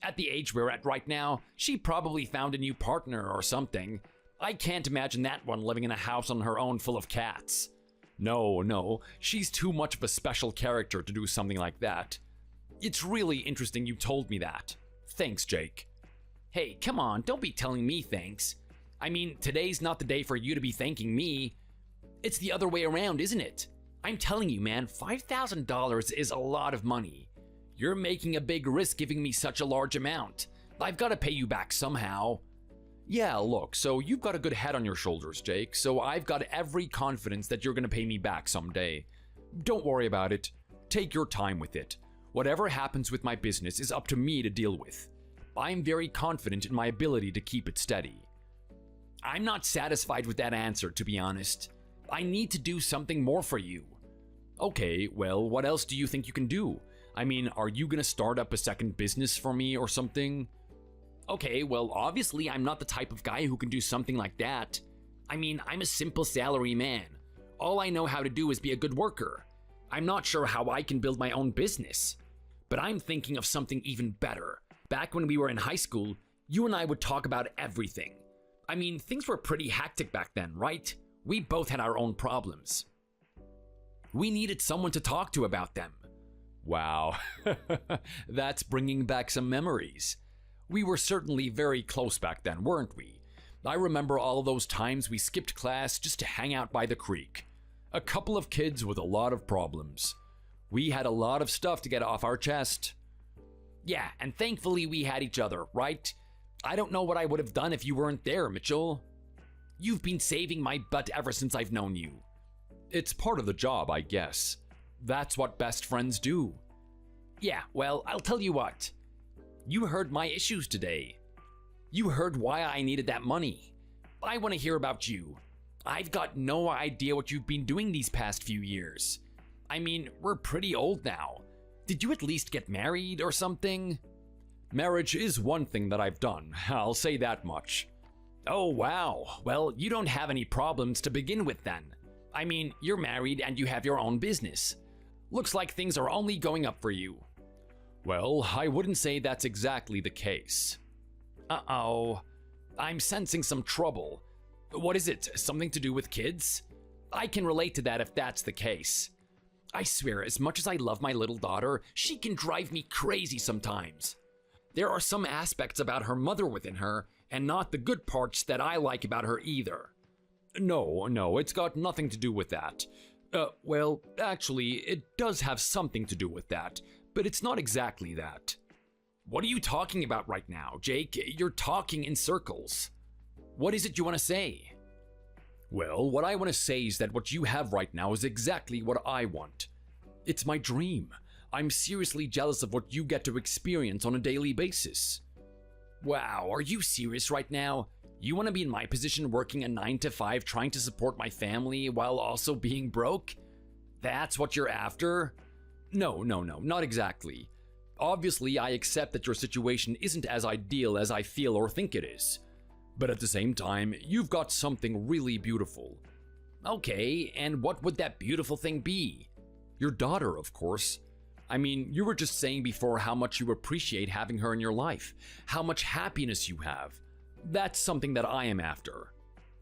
At the age we're at right now, she probably found a new partner or something. I can't imagine that one living in a house on her own full of cats. No, she's too much of a special character to do something like that. It's really interesting you told me that. Thanks, Jake. Hey, come on, don't be telling me thanks. I mean, today's not the day for you to be thanking me. It's the other way around, isn't it? I'm telling you, man, $5,000 is a lot of money. You're making a big risk giving me such a large amount. I've got to pay you back somehow. Yeah, look, so you've got a good head on your shoulders, Jake, so I've got every confidence that you're gonna pay me back someday. Don't worry about it. Take your time with it. Whatever happens with my business is up to me to deal with. I'm very confident in my ability to keep it steady. I'm not satisfied with that answer, to be honest. I need to do something more for you. Okay, well, what else do you think you can do? I mean, are you gonna start up a second business for me or something? Okay, well, obviously I'm not the type of guy who can do something like that. I mean, I'm a simple salary man. All I know how to do is be a good worker. I'm not sure how I can build my own business. But I'm thinking of something even better. Back when we were in high school, you and I would talk about everything. I mean, things were pretty hectic back then, right? We both had our own problems. We needed someone to talk to about them. Wow, that's bringing back some memories. We were certainly very close back then, weren't we? I remember all those times we skipped class just to hang out by the creek. A couple of kids with a lot of problems. We had a lot of stuff to get off our chest. Yeah, and thankfully we had each other, right? I don't know what I would have done if you weren't there, Mitchell. You've been saving my butt ever since I've known you. It's part of the job, I guess. That's what best friends do. Yeah, well, I'll tell you what. You heard my issues today. You heard why I needed that money. I want to hear about you. I've got no idea what you've been doing these past few years. I mean, we're pretty old now. Did you at least get married or something? Marriage is one thing that I've done, I'll say that much. Oh, wow. Well, you don't have any problems to begin with then. I mean, you're married and you have your own business. Looks like things are only going up for you. Well, I wouldn't say that's exactly the case. Uh-oh. I'm sensing some trouble. What is it? Something to do with kids? I can relate to that if that's the case. I swear, as much as I love my little daughter, she can drive me crazy sometimes. There are some aspects about her mother within her, and not the good parts that I like about her either. No, it's got nothing to do with that. Well, actually, it does have something to do with that, but it's not exactly that. What are you talking about right now, Jake? You're talking in circles. What is it you want to say? Well, what I want to say is that what you have right now is exactly what I want. It's my dream. I'm seriously jealous of what you get to experience on a daily basis. Wow, are you serious right now? You want to be in my position working a 9-to-5 trying to support my family while also being broke? That's what you're after? No, not exactly. Obviously, I accept that your situation isn't as ideal as I feel or think it is. But at the same time, you've got something really beautiful. Okay, and what would that beautiful thing be? Your daughter, of course. I mean, you were just saying before how much you appreciate having her in your life, how much happiness you have. That's something that I am after.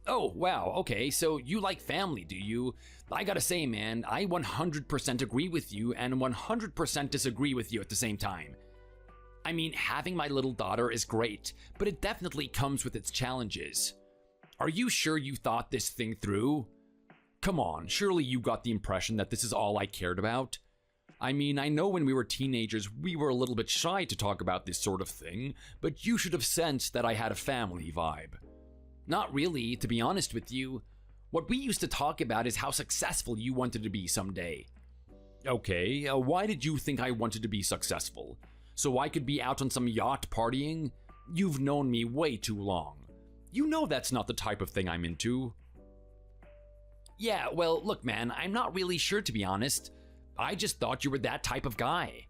Oh, wow, okay, so you like family, do you? I gotta say, man, I 100% agree with you and 100% disagree with you at the same time. I mean, having my little daughter is great, but it definitely comes with its challenges. Are you sure you thought this thing through? Come on, surely you got the impression that this is all I cared about? I mean, I know when we were teenagers, we were a little bit shy to talk about this sort of thing, but you should have sensed that I had a family vibe. Not really, to be honest with you. What we used to talk about is how successful you wanted to be someday. Okay, why did you think I wanted to be successful? So I could be out on some yacht partying? You've known me way too long. You know that's not the type of thing I'm into. Yeah, well, look, man, I'm not really sure, to be honest. I just thought you were that type of guy.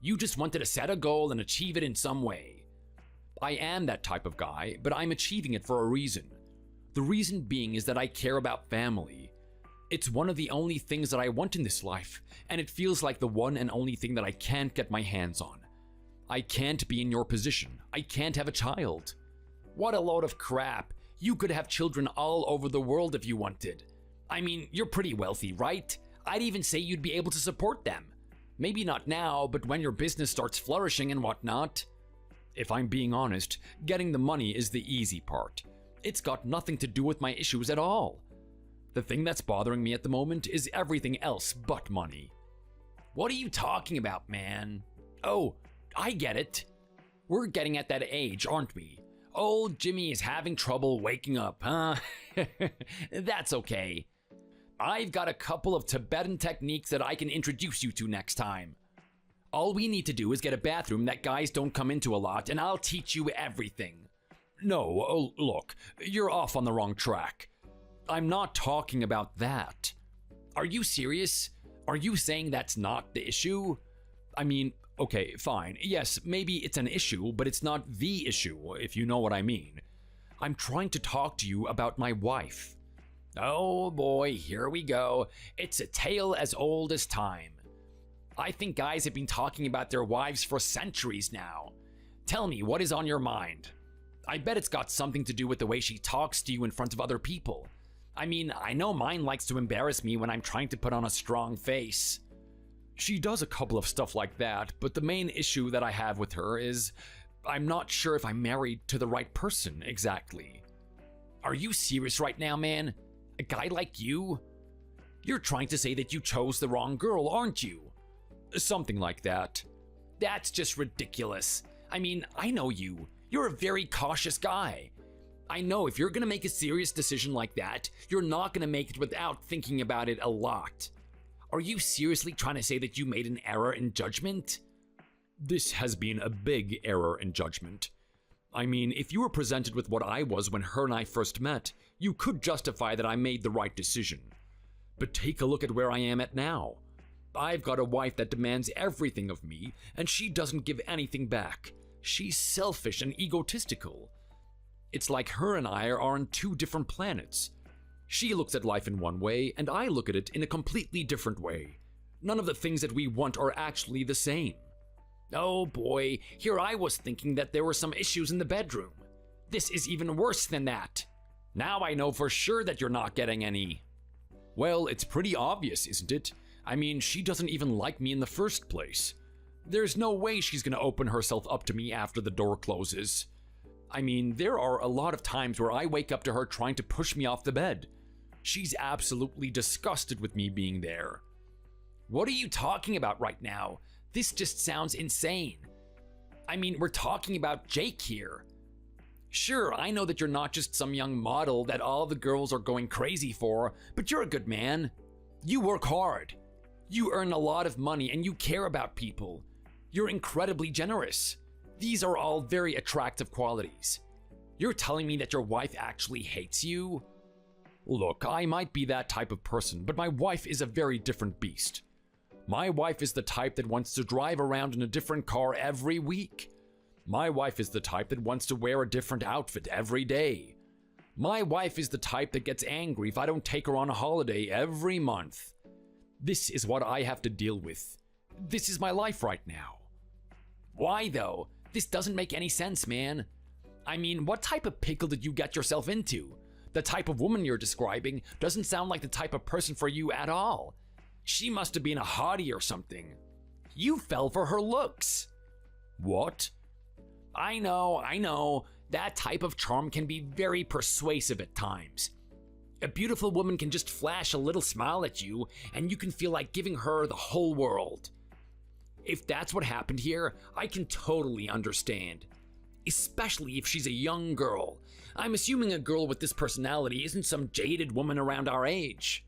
You just wanted to set a goal and achieve it in some way. I am that type of guy, but I'm achieving it for a reason. The reason being is that I care about family. It's one of the only things that I want in this life, and it feels like the one and only thing that I can't get my hands on. I can't be in your position. I can't have a child. What a load of crap. You could have children all over the world if you wanted. I mean, you're pretty wealthy, right? I'd even say you'd be able to support them. Maybe not now, but when your business starts flourishing and whatnot. If I'm being honest, getting the money is the easy part. It's got nothing to do with my issues at all. The thing that's bothering me at the moment is everything else but money. What are you talking about, man? Oh, I get it. We're getting at that age, aren't we? Old Jimmy is having trouble waking up, huh? That's okay. I've got a couple of Tibetan techniques that I can introduce you to next time. All we need to do is get a bathroom that guys don't come into a lot, and I'll teach you everything. No, look, you're off on the wrong track. I'm not talking about that. Are you serious? Are you saying that's not the issue? I mean, okay, fine. Yes, maybe it's an issue, but it's not the issue, if you know what I mean. I'm trying to talk to you about my wife. Oh boy, here we go. It's a tale as old as time. I think guys have been talking about their wives for centuries now. Tell me, what is on your mind? I bet it's got something to do with the way she talks to you in front of other people. I mean, I know mine likes to embarrass me when I'm trying to put on a strong face. She does a couple of stuff like that, but the main issue that I have with her is I'm not sure if I'm married to the right person exactly. Are you serious right now, man? A guy like you? You're trying to say that you chose the wrong girl, aren't you? Something like that. That's just ridiculous. I mean, I know you. You're a very cautious guy. I know if you're gonna make a serious decision like that, you're not gonna make it without thinking about it a lot. Are you seriously trying to say that you made an error in judgment? This has been a big error in judgment. I mean, if you were presented with what I was when her and I first met, you could justify that I made the right decision. But take a look at where I am at now. I've got a wife that demands everything of me, and she doesn't give anything back. She's selfish and egotistical. It's like her and I are on two different planets. She looks at life in one way, and I look at it in a completely different way. None of the things that we want are actually the same. Oh boy, here I was thinking that there were some issues in the bedroom. This is even worse than that. Now I know for sure that you're not getting any. Well, it's pretty obvious, isn't it? I mean, she doesn't even like me in the first place. There's no way she's gonna open herself up to me after the door closes. I mean, there are a lot of times where I wake up to her trying to push me off the bed. She's absolutely disgusted with me being there. What are you talking about right now? This just sounds insane. I mean, we're talking about Jake here. Sure, I know that you're not just some young model that all the girls are going crazy for, but you're a good man. You work hard. You earn a lot of money and you care about people. You're incredibly generous. These are all very attractive qualities. You're telling me that your wife actually hates you? Look, I might be that type of person, but my wife is a very different beast. My wife is the type that wants to drive around in a different car every week. My wife is the type that wants to wear a different outfit every day. My wife is the type that gets angry if I don't take her on a holiday every month. This is what I have to deal with. This is my life right now. Why though? This doesn't make any sense, man. I mean, what type of pickle did you get yourself into? The type of woman you're describing doesn't sound like the type of person for you at all. She must have been a hottie or something. You fell for her looks. What? I know. That type of charm can be very persuasive at times. A beautiful woman can just flash a little smile at you, and you can feel like giving her the whole world. If that's what happened here, I can totally understand. Especially if she's a young girl. I'm assuming a girl with this personality isn't some jaded woman around our age.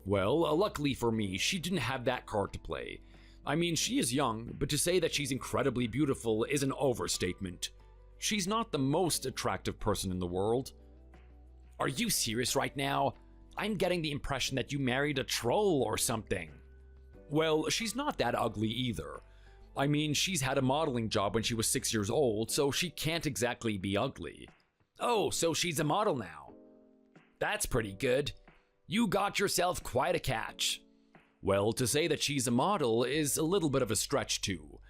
Well, luckily for me, she didn't have that card to play. I mean, she is young, but to say that she's incredibly beautiful is an overstatement. She's not the most attractive person in the world. Are you serious right now? I'm getting the impression that you married a troll or something. Well, she's not that ugly either. I mean, she's had a modeling job when she was 6 years old, so she can't exactly be ugly. Oh, so she's a model now. That's pretty good. You got yourself quite a catch. Well, to say that she's a model is a little bit of a stretch too.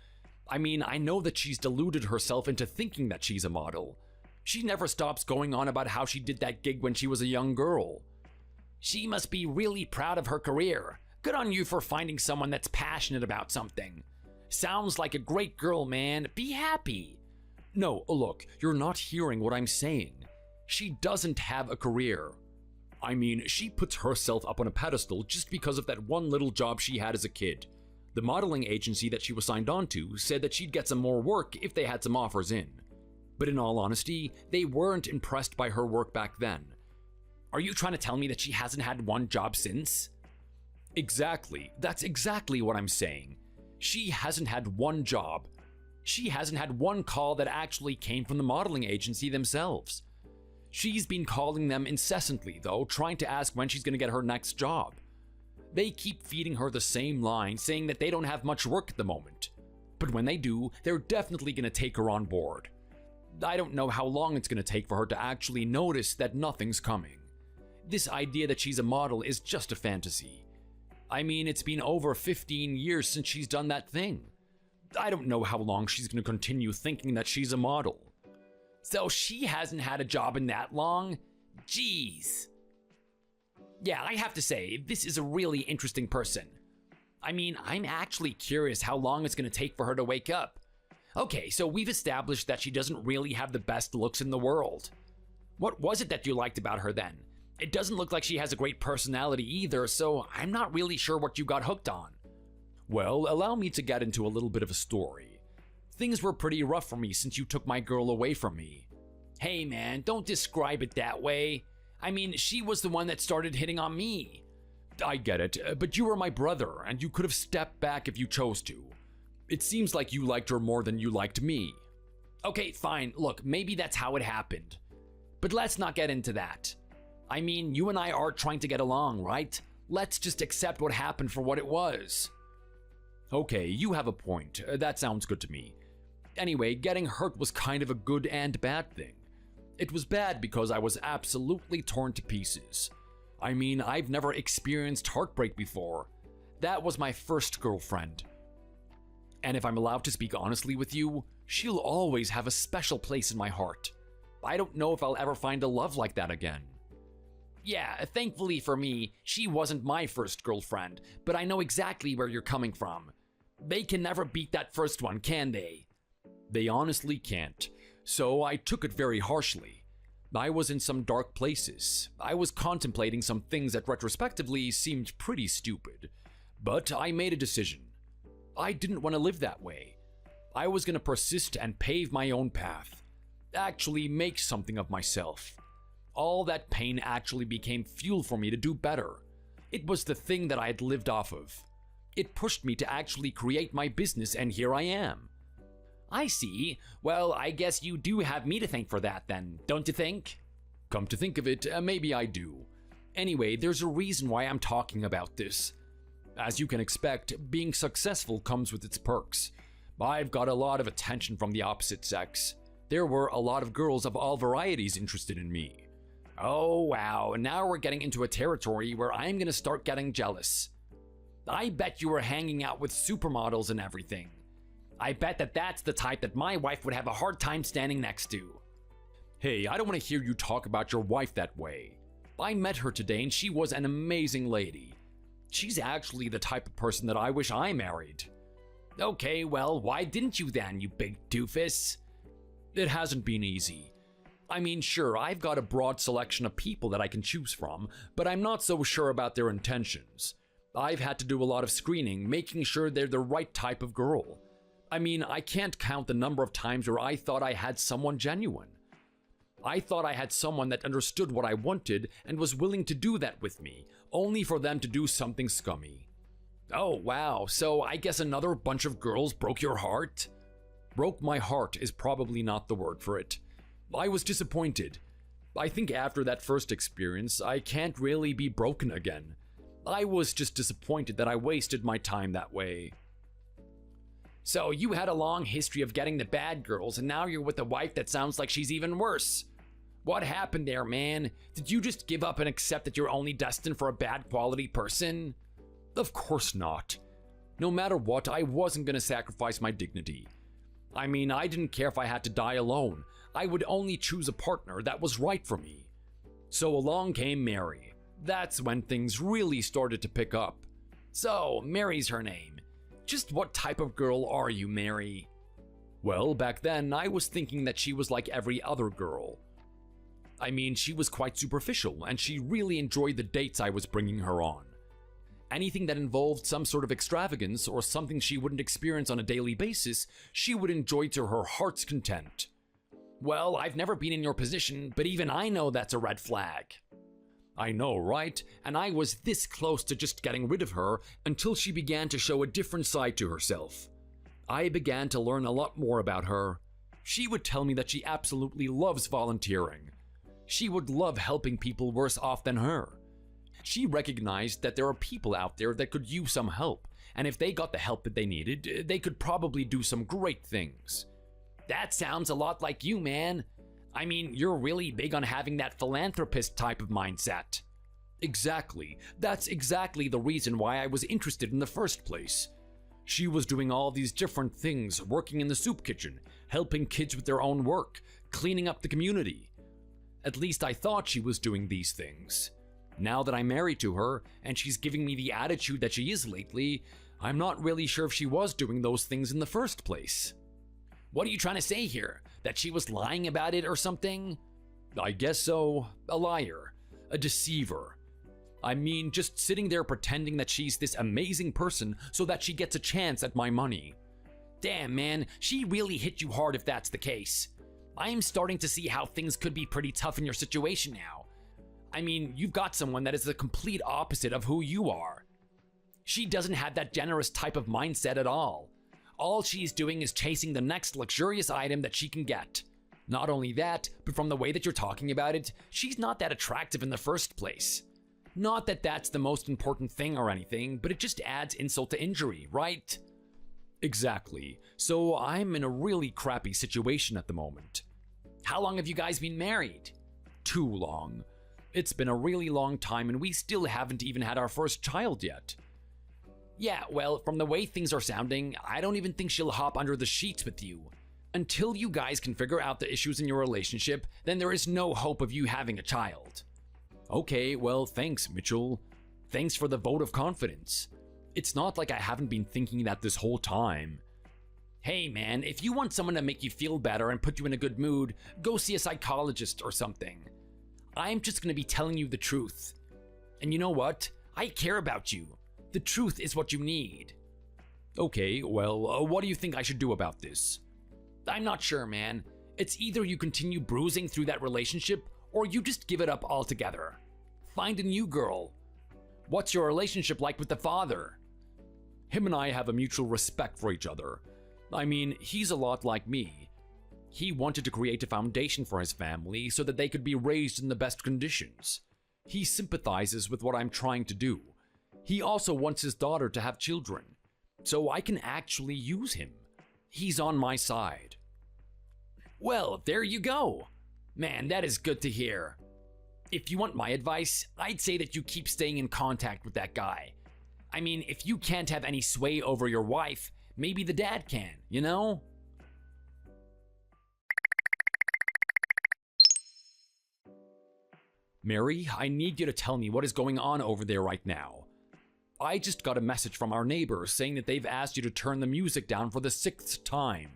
I mean, I know that she's deluded herself into thinking that she's a model. She never stops going on about how she did that gig when she was a young girl. She must be really proud of her career. Good on you for finding someone that's passionate about something. Sounds like a great girl, man. Be happy. No, look, you're not hearing what I'm saying. She doesn't have a career. I mean, she puts herself up on a pedestal just because of that one little job she had as a kid. The modeling agency that she was signed on to said that she'd get some more work if they had some offers in. But in all honesty, they weren't impressed by her work back then. Are you trying to tell me that she hasn't had one job since? Exactly. That's exactly what I'm saying. She hasn't had one job. She hasn't had one call that actually came from the modeling agency themselves. She's been calling them incessantly, though, trying to ask when she's going to get her next job. They keep feeding her the same line, saying that they don't have much work at the moment. But when they do, they're definitely going to take her on board. I don't know how long it's going to take for her to actually notice that nothing's coming. This idea that she's a model is just a fantasy. I mean, it's been over 15 years since she's done that thing. I don't know how long she's going to continue thinking that she's a model. So she hasn't had a job in that long? Jeez. Yeah, I have to say, this is a really interesting person. I mean, I'm actually curious how long it's going to take for her to wake up. Okay, so we've established that she doesn't really have the best looks in the world. What was it that you liked about her then? It doesn't look like she has a great personality either, so I'm not really sure what you got hooked on. Well, allow me to get into a little bit of a story. Things were pretty rough for me since you took my girl away from me. Hey man, don't describe it that way. I mean, she was the one that started hitting on me. I get it, but you were my brother, and you could have stepped back if you chose to. It seems like you liked her more than you liked me. Okay, fine. Look, maybe that's how it happened. But let's not get into that. I mean, you and I are trying to get along, right? Let's just accept what happened for what it was. Okay, you have a point. That sounds good to me. Anyway, getting hurt was kind of a good and bad thing. It was bad because I was absolutely torn to pieces. I mean, I've never experienced heartbreak before. That was my first girlfriend. And if I'm allowed to speak honestly with you, she'll always have a special place in my heart. I don't know if I'll ever find a love like that again. Yeah, thankfully for me, she wasn't my first girlfriend, but I know exactly where you're coming from. They can never beat that first one, can they? They honestly can't, so I took it very harshly. I was in some dark places. I was contemplating some things that retrospectively seemed pretty stupid. But I made a decision. I didn't want to live that way. I was going to persist and pave my own path. Actually make something of myself. All that pain actually became fuel for me to do better. It was the thing that I had lived off of. It pushed me to actually create my business, and here I am. I see. Well, I guess you do have me to thank for that then, don't you think? Come to think of it, maybe I do. Anyway, there's a reason why I'm talking about this. As you can expect, being successful comes with its perks. I've got a lot of attention from the opposite sex. There were a lot of girls of all varieties interested in me. Oh wow, now we're getting into a territory where I'm gonna start getting jealous. I bet you were hanging out with supermodels and everything. I bet that that's the type that my wife would have a hard time standing next to. Hey, I don't want to hear you talk about your wife that way. I met her today and she was an amazing lady. She's actually the type of person that I wish I married. Okay, well, why didn't you then, you big doofus? It hasn't been easy. I mean, sure, I've got a broad selection of people that I can choose from, but I'm not so sure about their intentions. I've had to do a lot of screening, making sure they're the right type of girl. I mean, I can't count the number of times where I thought I had someone genuine. I thought I had someone that understood what I wanted and was willing to do that with me, only for them to do something scummy. Oh, wow, so I guess another bunch of girls broke your heart? Broke my heart is probably not the word for it. I was disappointed. I think after that first experience, I can't really be broken again. I was just disappointed that I wasted my time that way. So you had a long history of getting the bad girls, and now you're with a wife that sounds like she's even worse. What happened there, man? Did you just give up and accept that you're only destined for a bad quality person? Of course not. No matter what, I wasn't going to sacrifice my dignity. I mean, I didn't care if I had to die alone. I would only choose a partner that was right for me. So along came Mary. That's when things really started to pick up. So, Mary's her name. Just what type of girl are you, Mary? Well, back then, I was thinking that she was like every other girl. I mean, she was quite superficial, and she really enjoyed the dates I was bringing her on. Anything that involved some sort of extravagance or something she wouldn't experience on a daily basis, she would enjoy to her heart's content. Well, I've never been in your position, but even I know that's a red flag. I know, right? And I was this close to just getting rid of her until she began to show a different side to herself. I began to learn a lot more about her. She would tell me that she absolutely loves volunteering. She would love helping people worse off than her. She recognized that there are people out there that could use some help, and if they got the help that they needed, they could probably do some great things. That sounds a lot like you, man. I mean, you're really big on having that philanthropist type of mindset. Exactly. That's exactly the reason why I was interested in the first place. She was doing all these different things, working in the soup kitchen, helping kids with their own work, cleaning up the community. At least I thought she was doing these things. Now that I'm married to her, and she's giving me the attitude that she is lately, I'm not really sure if she was doing those things in the first place. What are you trying to say here? That she was lying about it or something? I guess so. A liar. A deceiver. I mean, just sitting there pretending that she's this amazing person so that she gets a chance at my money. Damn, man, she really hit you hard if that's the case. I'm starting to see how things could be pretty tough in your situation now. I mean, you've got someone that is the complete opposite of who you are. She doesn't have that generous type of mindset at all. All she's doing is chasing the next luxurious item that she can get. Not only that, but from the way that you're talking about it, she's not that attractive in the first place. Not that that's the most important thing or anything, but it just adds insult to injury, right? Exactly. So I'm in a really crappy situation at the moment. How long have you guys been married? Too long. It's been a really long time and we still haven't even had our first child yet. Yeah, well, from the way things are sounding, I don't even think she'll hop under the sheets with you. Until you guys can figure out the issues in your relationship, then there is no hope of you having a child. Okay, well, thanks, Mitchell. Thanks for the vote of confidence. It's not like I haven't been thinking that this whole time. Hey man, if you want someone to make you feel better and put you in a good mood, go see a psychologist or something. I'm just gonna be telling you the truth. And you know what? I care about you. The truth is what you need. Okay, well, what do you think I should do about this? I'm not sure, man. It's either you continue bruising through that relationship, or you just give it up altogether. Find a new girl. What's your relationship like with the father? Him and I have a mutual respect for each other. I mean, he's a lot like me. He wanted to create a foundation for his family so that they could be raised in the best conditions. He sympathizes with what I'm trying to do. He also wants his daughter to have children, so I can actually use him. He's on my side. Well, there you go. Man, that is good to hear. If you want my advice, I'd say that you keep staying in contact with that guy. I mean, if you can't have any sway over your wife, maybe the dad can, you know? Mary, I need you to tell me what is going on over there right now. I just got a message from our neighbors saying that they've asked you to turn the music down for the 6th time.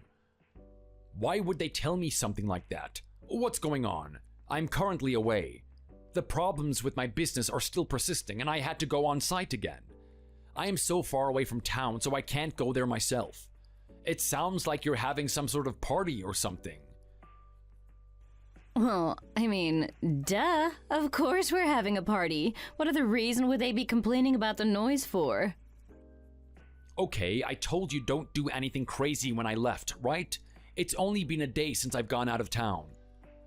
Why would they tell me something like that? What's going on? I'm currently away. The problems with my business are still persisting, and I had to go on site again. I am so far away from town, so I can't go there myself. It sounds like you're having some sort of party or something. Well, I mean, duh. Of course we're having a party. What other reason would they be complaining about the noise for? Okay, I told you don't do anything crazy when I left, right? It's only been a day since I've gone out of town.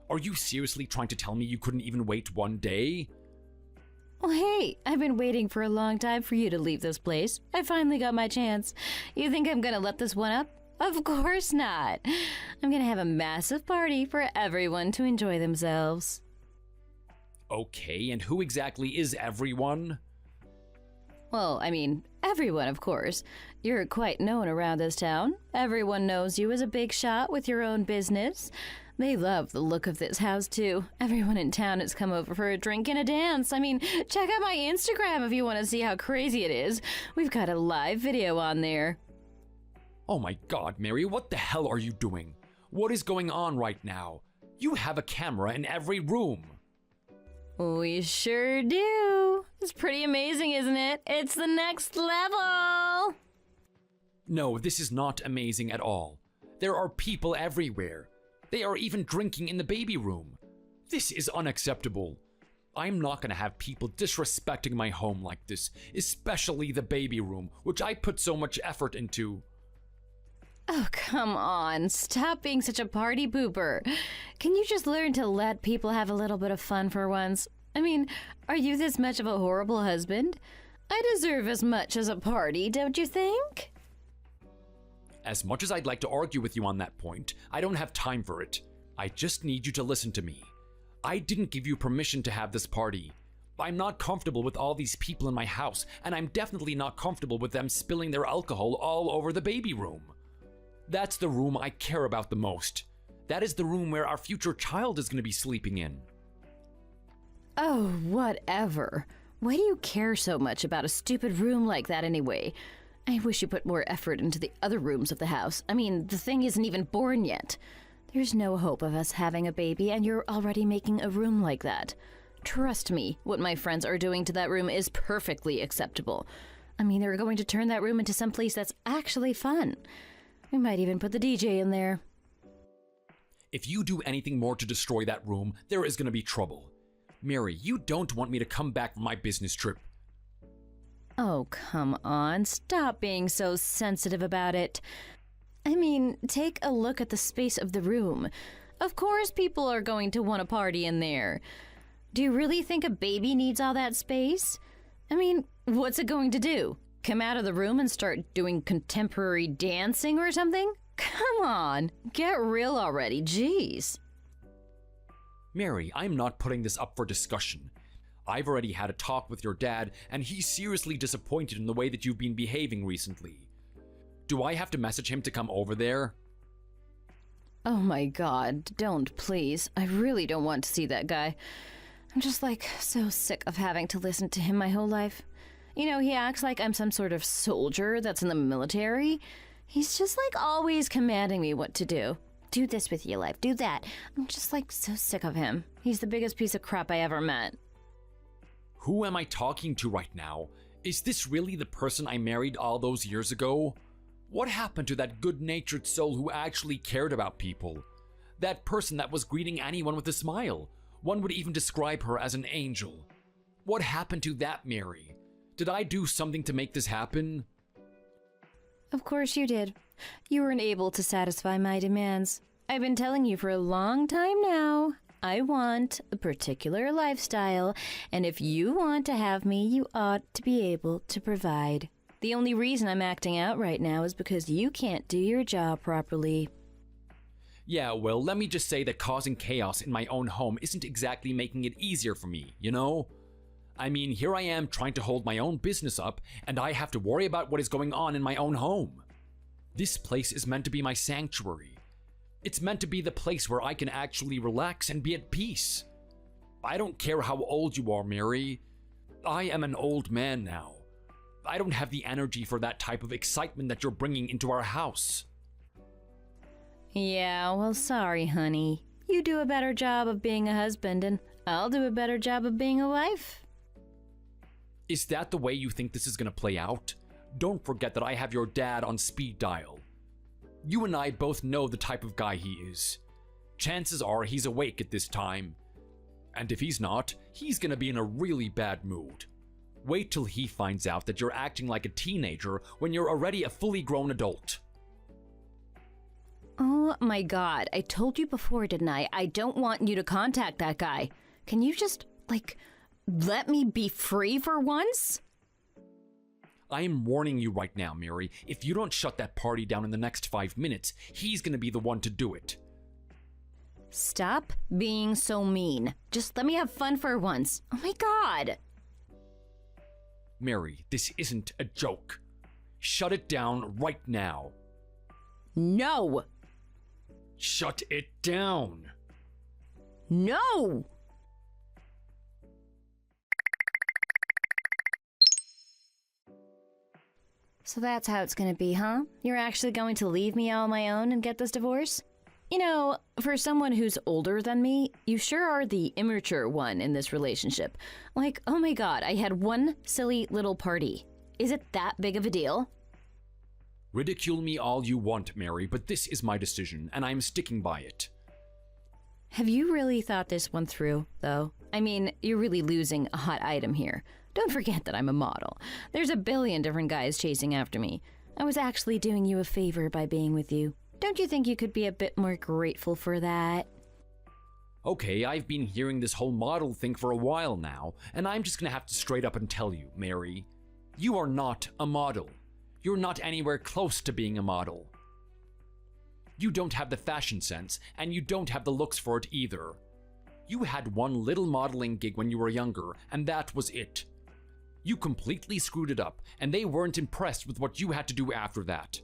Are you seriously trying to tell me you couldn't even wait one day? Well, hey, I've been waiting for a long time for you to leave this place. I finally got my chance. You think I'm gonna let this one up? Of course not. I'm gonna have a massive party for everyone to enjoy themselves. Okay, and who exactly is everyone? Well, I mean, everyone, of course. You're quite known around this town. Everyone knows you as a big shot with your own business. They love the look of this house, too. Everyone in town has come over for a drink and a dance. I mean, check out my Instagram if you want to see how crazy it is. We've got a live video on there. Oh my god, Mary, what the hell are you doing? What is going on right now? You have a camera in every room. We sure do. It's pretty amazing, isn't it? It's the next level. No, this is not amazing at all. There are people everywhere. They are even drinking in the baby room. This is unacceptable. I'm not gonna have people disrespecting my home like this, especially the baby room, which I put so much effort into. Oh, come on. Stop being such a party pooper. Can you just learn to let people have a little bit of fun for once? I mean, are you this much of a horrible husband? I deserve as much as a party, don't you think? As much as I'd like to argue with you on that point, I don't have time for it. I just need you to listen to me. I didn't give you permission to have this party. I'm not comfortable with all these people in my house, and I'm definitely not comfortable with them spilling their alcohol all over the baby room. That's the room I care about the most. That is the room where our future child is going to be sleeping in. Oh, whatever. Why do you care so much about a stupid room like that anyway? I wish you put more effort into the other rooms of the house. I mean, the thing isn't even born yet. There's no hope of us having a baby, and you're already making a room like that. Trust me, what my friends are doing to that room is perfectly acceptable. I mean, they're going to turn that room into some place that's actually fun. We might even put the DJ in there. If you do anything more to destroy that room, there is going to be trouble. Mary, you don't want me to come back from my business trip. Oh, come on. Stop being so sensitive about it. I mean, take a look at the space of the room. Of course people are going to want to party in there. Do you really think a baby needs all that space? I mean, what's it going to do? Come out of the room and start doing contemporary dancing or something? Come on, get real already, jeez. Mary, I'm not putting this up for discussion. I've already had a talk with your dad, and he's seriously disappointed in the way that you've been behaving recently. Do I have to message him to come over there? Oh my god, don't please. I really don't want to see that guy. I'm just so sick of having to listen to him my whole life. You know, he acts like I'm some sort of soldier that's in the military. He's just always commanding me what to do. Do this with your life, do that. I'm just so sick of him. He's the biggest piece of crap I ever met. Who am I talking to right now? Is this really the person I married all those years ago? What happened to that good-natured soul who actually cared about people? That person that was greeting anyone with a smile. One would even describe her as an angel. What happened to that Mary? Did I do something to make this happen? Of course you did. You weren't able to satisfy my demands. I've been telling you for a long time now. I want a particular lifestyle, and if you want to have me, you ought to be able to provide. The only reason I'm acting out right now is because you can't do your job properly. Yeah, well, let me just say that causing chaos in my own home isn't exactly making it easier for me, you know? I mean, here I am trying to hold my own business up, and I have to worry about what is going on in my own home. This place is meant to be my sanctuary. It's meant to be the place where I can actually relax and be at peace. I don't care how old you are, Mary. I am an old man now. I don't have the energy for that type of excitement that you're bringing into our house. Yeah, well, sorry, honey. You do a better job of being a husband, and I'll do a better job of being a wife. Is that the way you think this is gonna play out? Don't forget that I have your dad on speed dial. You and I both know the type of guy he is. Chances are he's awake at this time. And if he's not, he's gonna be in a really bad mood. Wait till he finds out that you're acting like a teenager when you're already a fully grown adult. Oh my god, I told you before, didn't I? I don't want you to contact that guy. Can you just, let me be free for once? I am warning you right now, Mary. If you don't shut that party down in the next 5 minutes, he's gonna be the one to do it. Stop being so mean. Just let me have fun for once. Oh my god. Mary, this isn't a joke. Shut it down right now. No. Shut it down. No. So that's how it's gonna be, huh? You're actually going to leave me all on my own and get this divorce? You know, for someone who's older than me, you sure are the immature one in this relationship. Oh my god, I had one silly little party. Is it that big of a deal? Ridicule me all you want, Mary, but this is my decision, and I'm sticking by it. Have you really thought this one through, though? I mean, you're really losing a hot item here. Don't forget that I'm a model. There's a billion different guys chasing after me. I was actually doing you a favor by being with you. Don't you think you could be a bit more grateful for that? Okay, I've been hearing this whole model thing for a while now, and I'm just gonna have to straight up and tell you, Mary, you are not a model. You're not anywhere close to being a model. You don't have the fashion sense, and you don't have the looks for it either. You had one little modeling gig when you were younger, and that was it. You completely screwed it up, and they weren't impressed with what you had to do after that.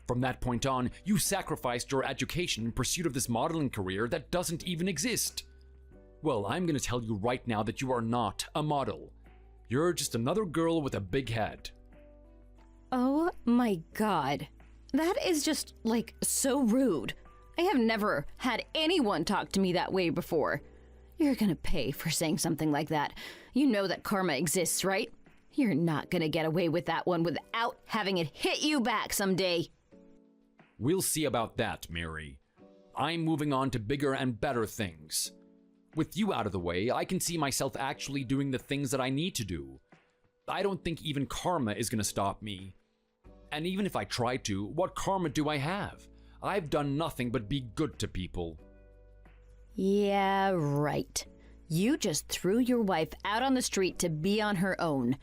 From that point on, you sacrificed your education in pursuit of this modeling career that doesn't even exist. Well, I'm gonna tell you right now that you are not a model. You're just another girl with a big head. Oh my god. That is just, so rude. I have never had anyone talk to me that way before. You're gonna pay for saying something like that. You know that karma exists, right? You're not gonna get away with that one without having it hit you back someday. We'll see about that, Mary. I'm moving on to bigger and better things. With you out of the way, I can see myself actually doing the things that I need to do. I don't think even karma is gonna stop me. And even if I tried to, what karma do I have? I've done nothing but be good to people. Yeah, right. You just threw your wife out on the street to be on her own.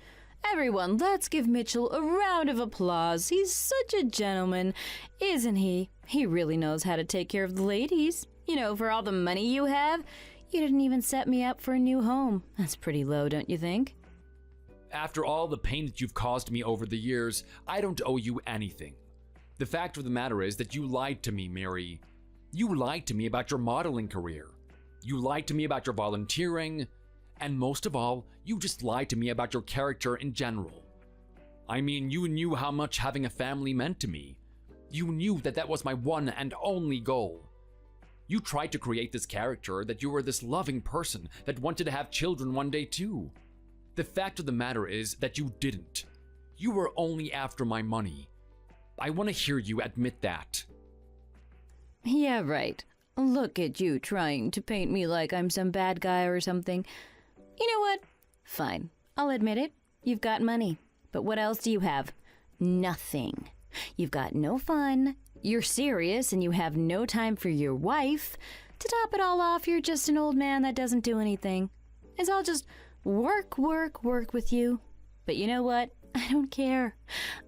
Everyone, let's give Mitchell a round of applause. He's such a gentleman, isn't he? He really knows how to take care of the ladies. You know, for all the money you have, you didn't even set me up for a new home. That's pretty low, don't you think? After all the pain that you've caused me over the years, I don't owe you anything. The fact of the matter is that you lied to me, Mary. You lied to me about your modeling career. You lied to me about your volunteering. And most of all, you just lied to me about your character in general. I mean, you knew how much having a family meant to me. You knew that that was my one and only goal. You tried to create this character that you were this loving person that wanted to have children one day too. The fact of the matter is that you didn't. You were only after my money. I want to hear you admit that. Yeah, right. Look at you trying to paint me like I'm some bad guy or something. You know what? Fine. I'll admit it. You've got money. But what else do you have? Nothing. You've got no fun. You're serious and you have no time for your wife. To top it all off, you're just an old man that doesn't do anything. It's all just work, work, work with you. But you know what? I don't care.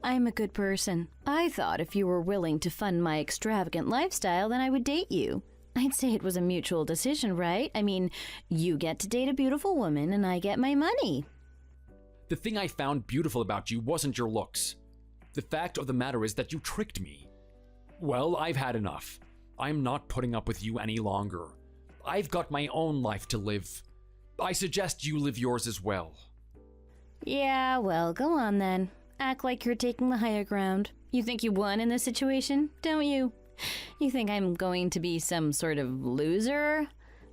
I'm a good person. I thought if you were willing to fund my extravagant lifestyle, then I would date you. I'd say it was a mutual decision, right? I mean, you get to date a beautiful woman and I get my money. The thing I found beautiful about you wasn't your looks. The fact of the matter is that you tricked me. Well, I've had enough. I'm not putting up with you any longer. I've got my own life to live. I suggest you live yours as well. Yeah, well, go on then. Act like you're taking the higher ground. You think you won in this situation, don't you? You think I'm going to be some sort of loser?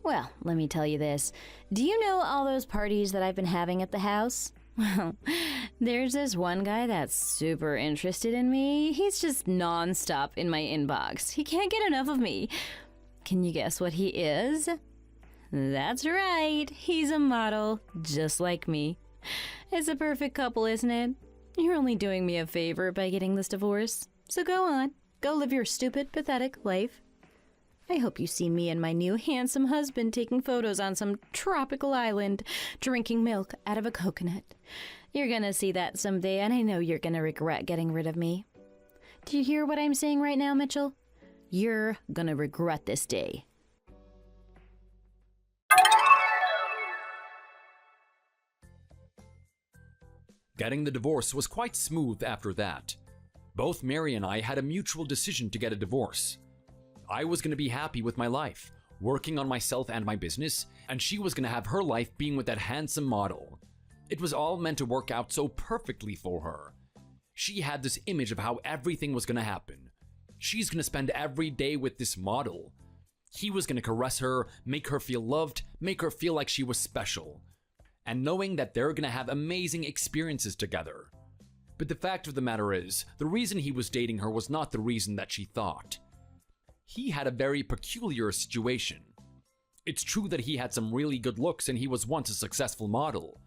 Well, let me tell you this. Do you know all those parties that I've been having at the house? Well, there's this one guy that's super interested in me. He's just nonstop in my inbox. He can't get enough of me. Can you guess what he is? That's right. He's a model, just like me. It's a perfect couple, isn't it? You're only doing me a favor by getting this divorce. So go on. Go live your stupid, pathetic life. I hope you see me and my new handsome husband taking photos on some tropical island, drinking milk out of a coconut. You're gonna see that someday, and I know you're gonna regret getting rid of me. Do you hear what I'm saying right now, Mitchell? You're gonna regret this day. Getting the divorce was quite smooth after that. Both Mary and I had a mutual decision to get a divorce. I was going to be happy with my life, working on myself and my business, and she was going to have her life being with that handsome model. It was all meant to work out so perfectly for her. She had this image of how everything was going to happen. She's going to spend every day with this model. He was going to caress her, make her feel loved, make her feel like she was special. And knowing that they're going to have amazing experiences together. But the fact of the matter is, the reason he was dating her was not the reason that she thought. He had a very peculiar situation. It's true that he had some really good looks and he was once a successful model.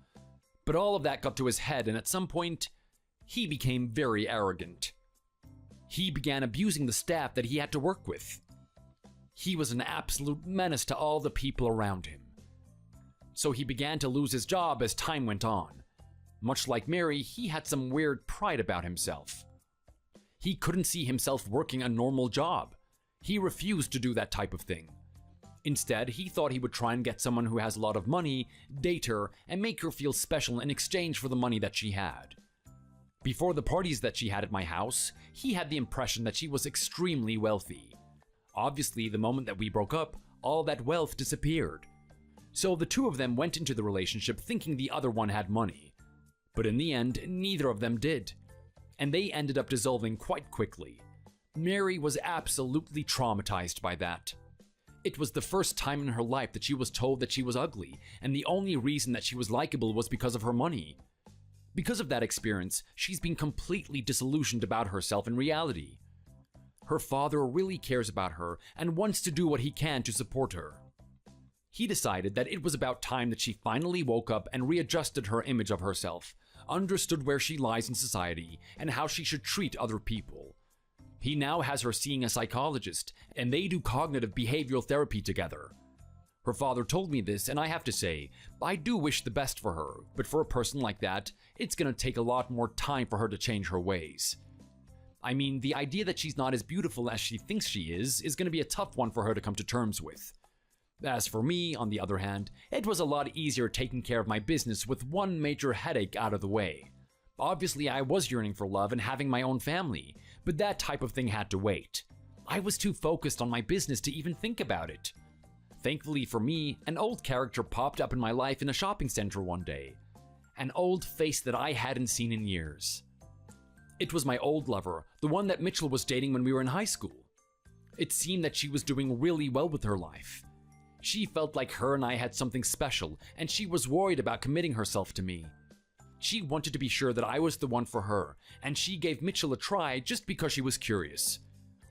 But all of that got to his head, and at some point, he became very arrogant. He began abusing the staff that he had to work with. He was an absolute menace to all the people around him. So he began to lose his job as time went on. Much like Mary, he had some weird pride about himself. He couldn't see himself working a normal job. He refused to do that type of thing. Instead, he thought he would try and get someone who has a lot of money, date her, and make her feel special in exchange for the money that she had. Before the parties that she had at my house, he had the impression that she was extremely wealthy. Obviously, the moment that we broke up, all that wealth disappeared. So the two of them went into the relationship thinking the other one had money. But in the end, neither of them did. And they ended up dissolving quite quickly. Mary was absolutely traumatized by that. It was the first time in her life that she was told that she was ugly, and the only reason that she was likable was because of her money. Because of that experience, she's been completely disillusioned about herself in reality. Her father really cares about her and wants to do what he can to support her. He decided that it was about time that she finally woke up and readjusted her image of herself, understood where she lies in society, and how she should treat other people. He now has her seeing a psychologist, and they do cognitive behavioral therapy together. Her father told me this, and I have to say, I do wish the best for her, but for a person like that, it's gonna take a lot more time for her to change her ways. I mean, the idea that she's not as beautiful as she thinks she is gonna be a tough one for her to come to terms with. As for me, on the other hand, it was a lot easier taking care of my business with one major headache out of the way. Obviously, I was yearning for love and having my own family, but that type of thing had to wait. I was too focused on my business to even think about it. Thankfully for me, an old character popped up in my life in a shopping center one day. An old face that I hadn't seen in years. It was my old lover, the one that Mitchell was dating when we were in high school. It seemed that she was doing really well with her life. She felt like her and I had something special, and she was worried about committing herself to me. She wanted to be sure that I was the one for her, and she gave Mitchell a try just because she was curious.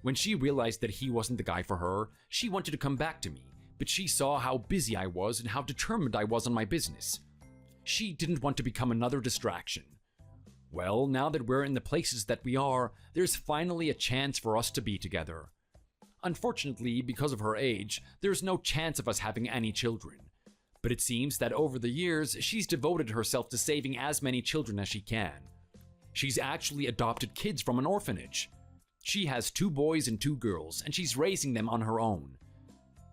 When she realized that he wasn't the guy for her, she wanted to come back to me, but she saw how busy I was and how determined I was on my business. She didn't want to become another distraction. Well, now that we're in the places that we are, there's finally a chance for us to be together. Unfortunately, because of her age, there's no chance of us having any children. But it seems that over the years, she's devoted herself to saving as many children as she can. She's actually adopted kids from an orphanage. She has 2 boys and 2 girls, and she's raising them on her own.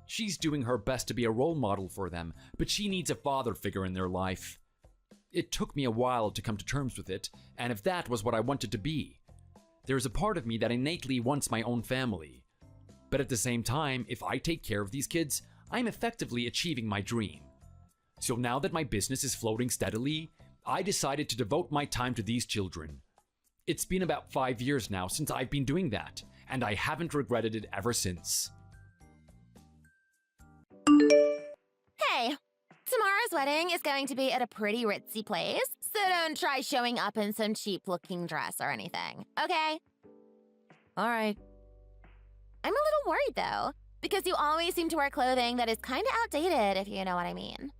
She's doing her best to be a role model for them, but she needs a father figure in their life. It took me a while to come to terms with it, and if that was what I wanted to be. There's a part of me that innately wants my own family. But at the same time, if I take care of these kids, I'm effectively achieving my dream. So now that my business is floating steadily, I decided to devote my time to these children. It's been about 5 years now since I've been doing that, and I haven't regretted it ever since. Hey, tomorrow's wedding is going to be at a pretty ritzy place, so don't try showing up in some cheap-looking dress or anything, okay? All right. I'm a little worried, though, because you always seem to wear clothing that is kind of outdated, if you know what I mean.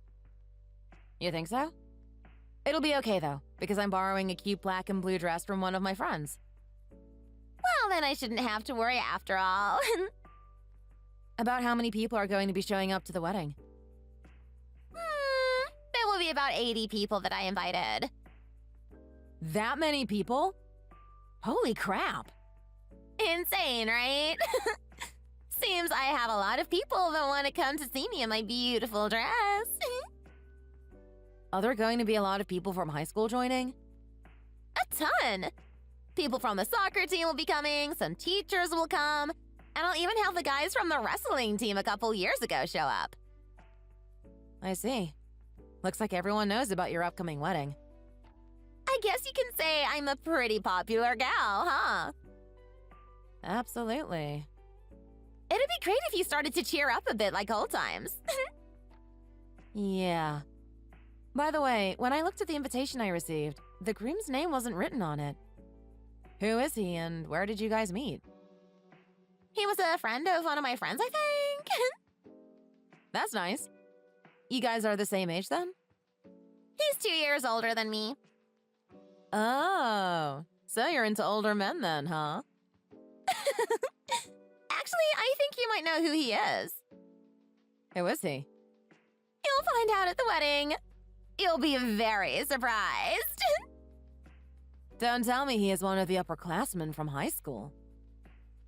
You think so? It'll be okay, though, because I'm borrowing a cute black and blue dress from one of my friends. Well, then I shouldn't have to worry after all. About how many people are going to be showing up to the wedding? There will be about 80 people that I invited. That many people? Holy crap. Insane, right? Seems I have a lot of people that want to come to see me in my beautiful dress. Are there going to be a lot of people from high school joining? A ton. People from the soccer team will be coming, some teachers will come, and I'll even have the guys from the wrestling team a couple years ago show up. I see. Looks like everyone knows about your upcoming wedding. I guess you can say I'm a pretty popular gal, huh? Absolutely. It'd be great if you started to cheer up a bit like old times. Yeah. By the way, when I looked at the invitation I received, the groom's name wasn't written on it. Who is he and where did you guys meet? He was a friend of one of my friends, I think. That's nice. You guys are the same age then? He's 2 years older than me. Oh, so you're into older men then, huh? Actually, I think you might know who he is. Who is he? You'll find out at the wedding. You'll be very surprised. Don't tell me he is one of the upperclassmen from high school.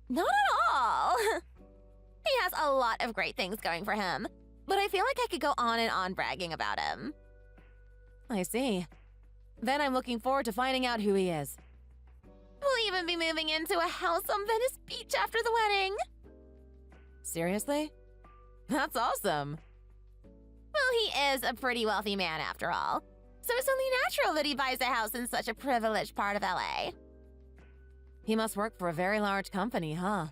Not at all. He has a lot of great things going for him, but I feel like I could go on and on bragging about him. I see. Then I'm looking forward to finding out who he is. We'll even be moving into a house on Venice Beach after the wedding. Seriously? That's awesome. Well, he is a pretty wealthy man after all, so it's only natural that he buys a house in such a privileged part of LA. He must work for a very large company, huh?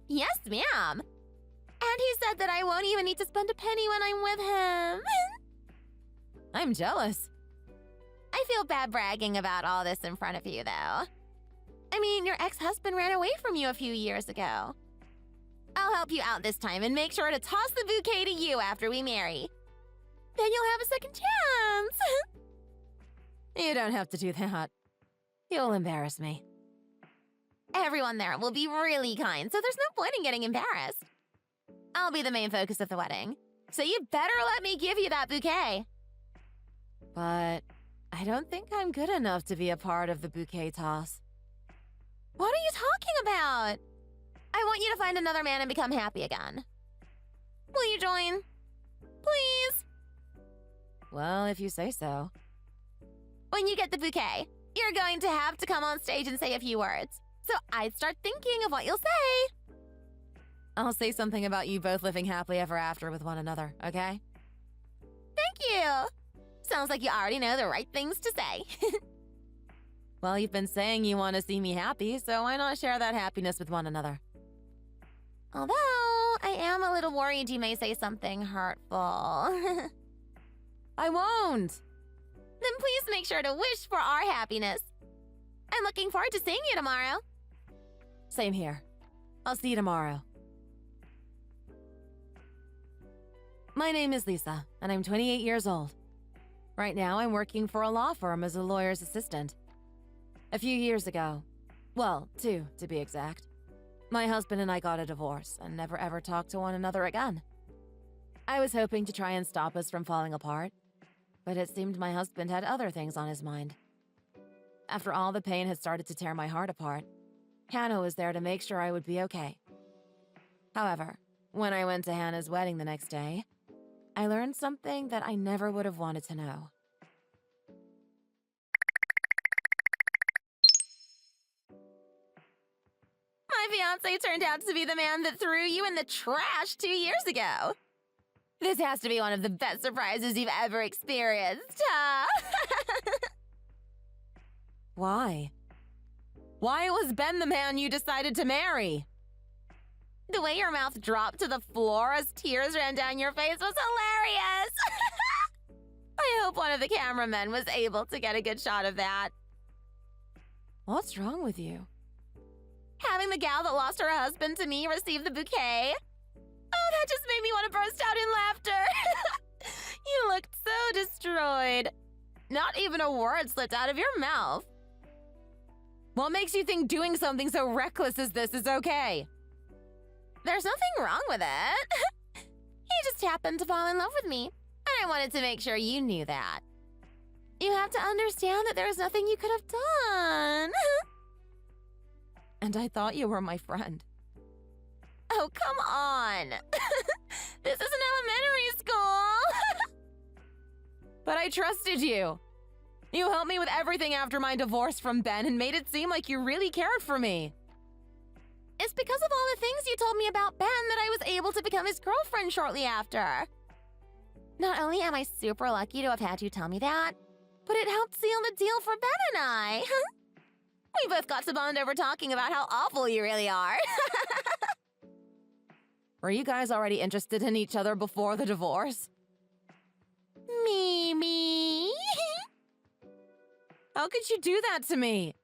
Yes, ma'am. And he said that I won't even need to spend a penny when I'm with him. I'm jealous. I feel bad bragging about all this in front of you, though. I mean, your ex-husband ran away from you a few years ago. I'll help you out this time and make sure to toss the bouquet to you after we marry. Then you'll have a second chance. You don't have to do that. You'll embarrass me. Everyone there will be really kind, so there's no point in getting embarrassed. I'll be the main focus of the wedding, so you better let me give you that bouquet. But I don't think I'm good enough to be a part of the bouquet toss. What are you talking about? I want you to find another man and become happy again. Will you join? Please? Well, if you say so. When you get the bouquet, you're going to have to come on stage and say a few words. So I'd start thinking of what you'll say. I'll say something about you both living happily ever after with one another, okay? Thank you. Sounds like you already know the right things to say. Well, you've been saying you want to see me happy, so why not share that happiness with one another? Although, I am a little worried you may say something hurtful. I won't! Then please make sure to wish for our happiness. I'm looking forward to seeing you tomorrow. Same here. I'll see you tomorrow. My name is Lisa, and I'm 28 years old. Right now, I'm working for a law firm as a lawyer's assistant. A few years ago, well, 2 to be exact, my husband and I got a divorce and never ever talked to one another again. I was hoping to try and stop us from falling apart, but it seemed my husband had other things on his mind. After all the pain had started to tear my heart apart, Hannah was there to make sure I would be okay. However, when I went to Hannah's wedding the next day, I learned something that I never would have wanted to know. My fiancé turned out to be the man that threw you in the trash 2 years ago. This has to be one of the best surprises you've ever experienced, huh? Why? Why was Ben the man you decided to marry? The way your mouth dropped to the floor as tears ran down your face was hilarious. I hope one of the cameramen was able to get a good shot of that. What's wrong with you? Having the gal that lost her husband to me receive the bouquet. Oh, that just made me want to burst out in laughter. You looked so destroyed. Not even a word slipped out of your mouth. What makes you think doing something so reckless as this is okay? There's nothing wrong with it. He just happened to fall in love with me, and I wanted to make sure you knew that. You have to understand that there's nothing you could have done. And I thought you were my friend. Oh, come on. This isn't elementary school. But I trusted you. You helped me with everything after my divorce from Ben and made it seem like you really cared for me. It's because of all the things you told me about Ben that I was able to become his girlfriend shortly after. Not only am I super lucky to have had you tell me that, but it helped seal the deal for Ben and I. We both got to bond over talking about how awful you really are. Were you guys already interested in each other before the divorce? Mimi. How could you do that to me?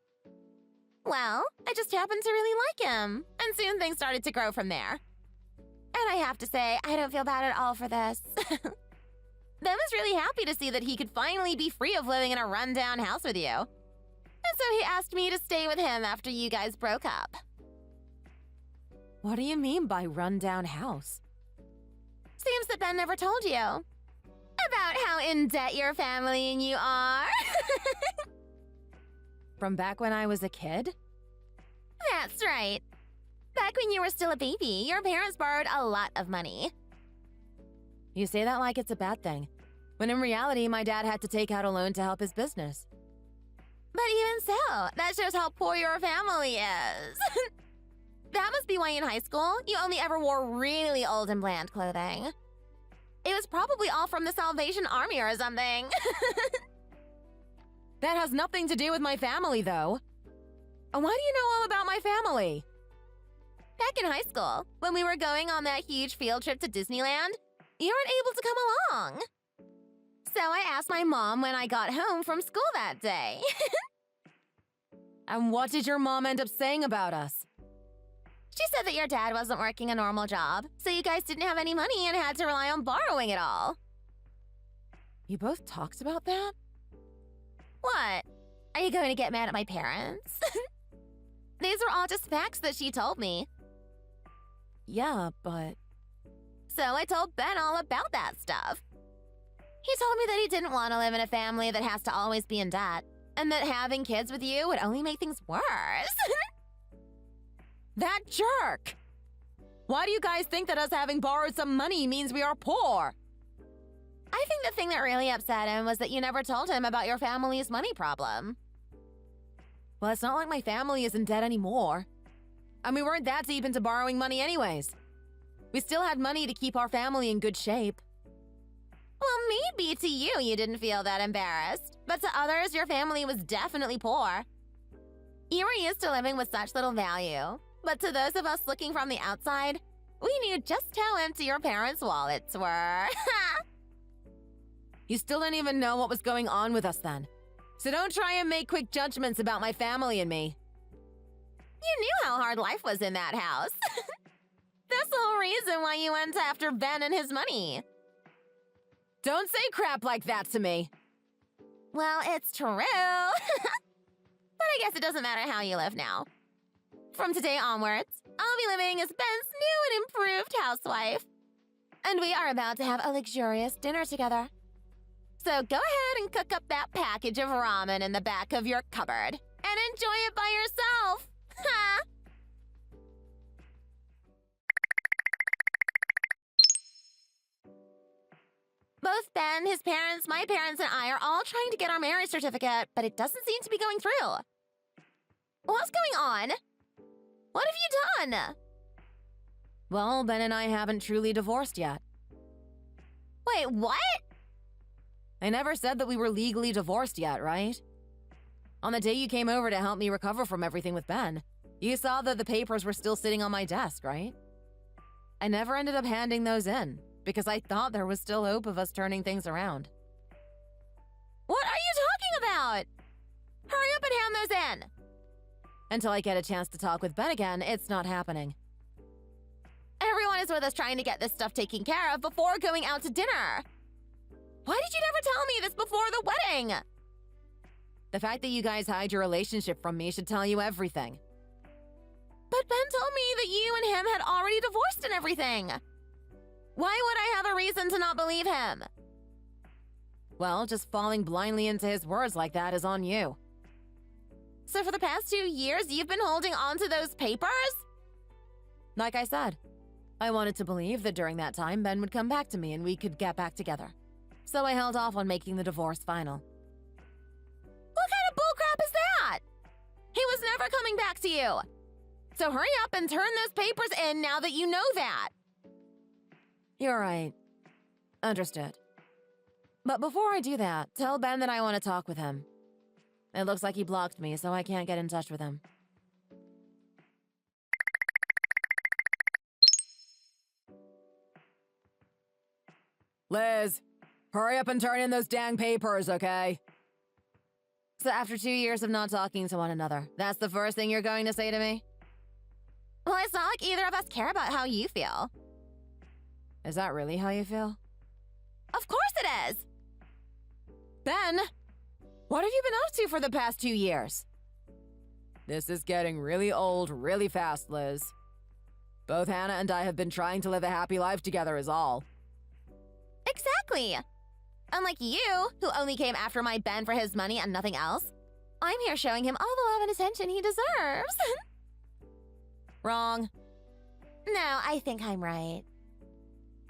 Well, I just happened to really like him, and soon things started to grow from there. And I have to say, I don't feel bad at all for this. Ben was really happy to see that he could finally be free of living in a rundown house with you. And so he asked me to stay with him after you guys broke up. What do you mean by rundown house? Seems that Ben never told you about how in debt your family and you are. From back when I was a kid? That's right. Back when you were still a baby, your parents borrowed a lot of money. You say that like it's a bad thing, when in reality, my dad had to take out a loan to help his business. But even so, that shows how poor your family is. That must be why in high school, you only ever wore really old and bland clothing. It was probably all from the Salvation Army or something. That has nothing to do with my family, though. And why do you know all about my family? Back in high school, when we were going on that huge field trip to Disneyland, you weren't able to come along. So I asked my mom when I got home from school that day. And what did your mom end up saying about us? She said that your dad wasn't working a normal job, so you guys didn't have any money and had to rely on borrowing it all. You both talked about that? What? Are you going to get mad at my parents? These were all just facts that she told me. Yeah, but... So I told Ben all about that stuff. He told me that he didn't want to live in a family that has to always be in debt, and that having kids with you would only make things worse. That jerk! Why do you guys think that us having borrowed some money means we are poor? I think the thing that really upset him was that you never told him about your family's money problem. Well, it's not like my family is in debt anymore. And we weren't that deep into borrowing money anyways. We still had money to keep our family in good shape. Well, maybe to you didn't feel that embarrassed, but to others, your family was definitely poor. You were used to living with such little value, but to those of us looking from the outside, we knew just how empty your parents' wallets were. You still didn't even know what was going on with us then. So don't try and make quick judgments about my family and me. You knew how hard life was in that house. That's the whole reason why you went after Ben and his money. Don't say crap like that to me. Well, it's true. But I guess it doesn't matter how you live now. From today onwards, I'll be living as Ben's new and improved housewife. And we are about to have a luxurious dinner together. So go ahead and cook up that package of ramen in the back of your cupboard and enjoy it by yourself. Ha! Both Ben, his parents, my parents, and I are all trying to get our marriage certificate, but it doesn't seem to be going through. What's going on? What have you done? Well, Ben and I haven't truly divorced yet. Wait, what? I never said that we were legally divorced yet, right? On the day you came over to help me recover from everything with Ben, you saw that the papers were still sitting on my desk, right? I never ended up handing those in because I thought there was still hope of us turning things around. What are you talking about? Hurry up and hand those in! Until I get a chance to talk with Ben again, it's not happening. Everyone is with us trying to get this stuff taken care of before going out to dinner. Why did you never tell me this before the wedding? The fact that you guys hide your relationship from me should tell you everything. But Ben told me that you and him had already divorced and everything. Why would I have a reason to not believe him? Well, just falling blindly into his words like that is on you. So for the past 2 years, you've been holding on to those papers? Like I said, I wanted to believe that during that time, Ben would come back to me and we could get back together. So I held off on making the divorce final. What kind of bullcrap is that? He was never coming back to you. So hurry up and turn those papers in now that you know that. You're right. Understood. But before I do that, tell Ben that I want to talk with him. It looks like he blocked me, so I can't get in touch with him. Liz, hurry up and turn in those dang papers, okay? So after 2 years of not talking to one another, that's the first thing you're going to say to me? Well, it's not like either of us care about how you feel. Is that really how you feel? Of course it is. Ben, what have you been up to for the past 2 years? This is getting really old really fast, Liz. Both Hannah and I have been trying to live a happy life together is all. Exactly. Unlike you, who only came after my Ben for his money and nothing else, I'm here showing him all the love and attention he deserves. Wrong. No, I think I'm right.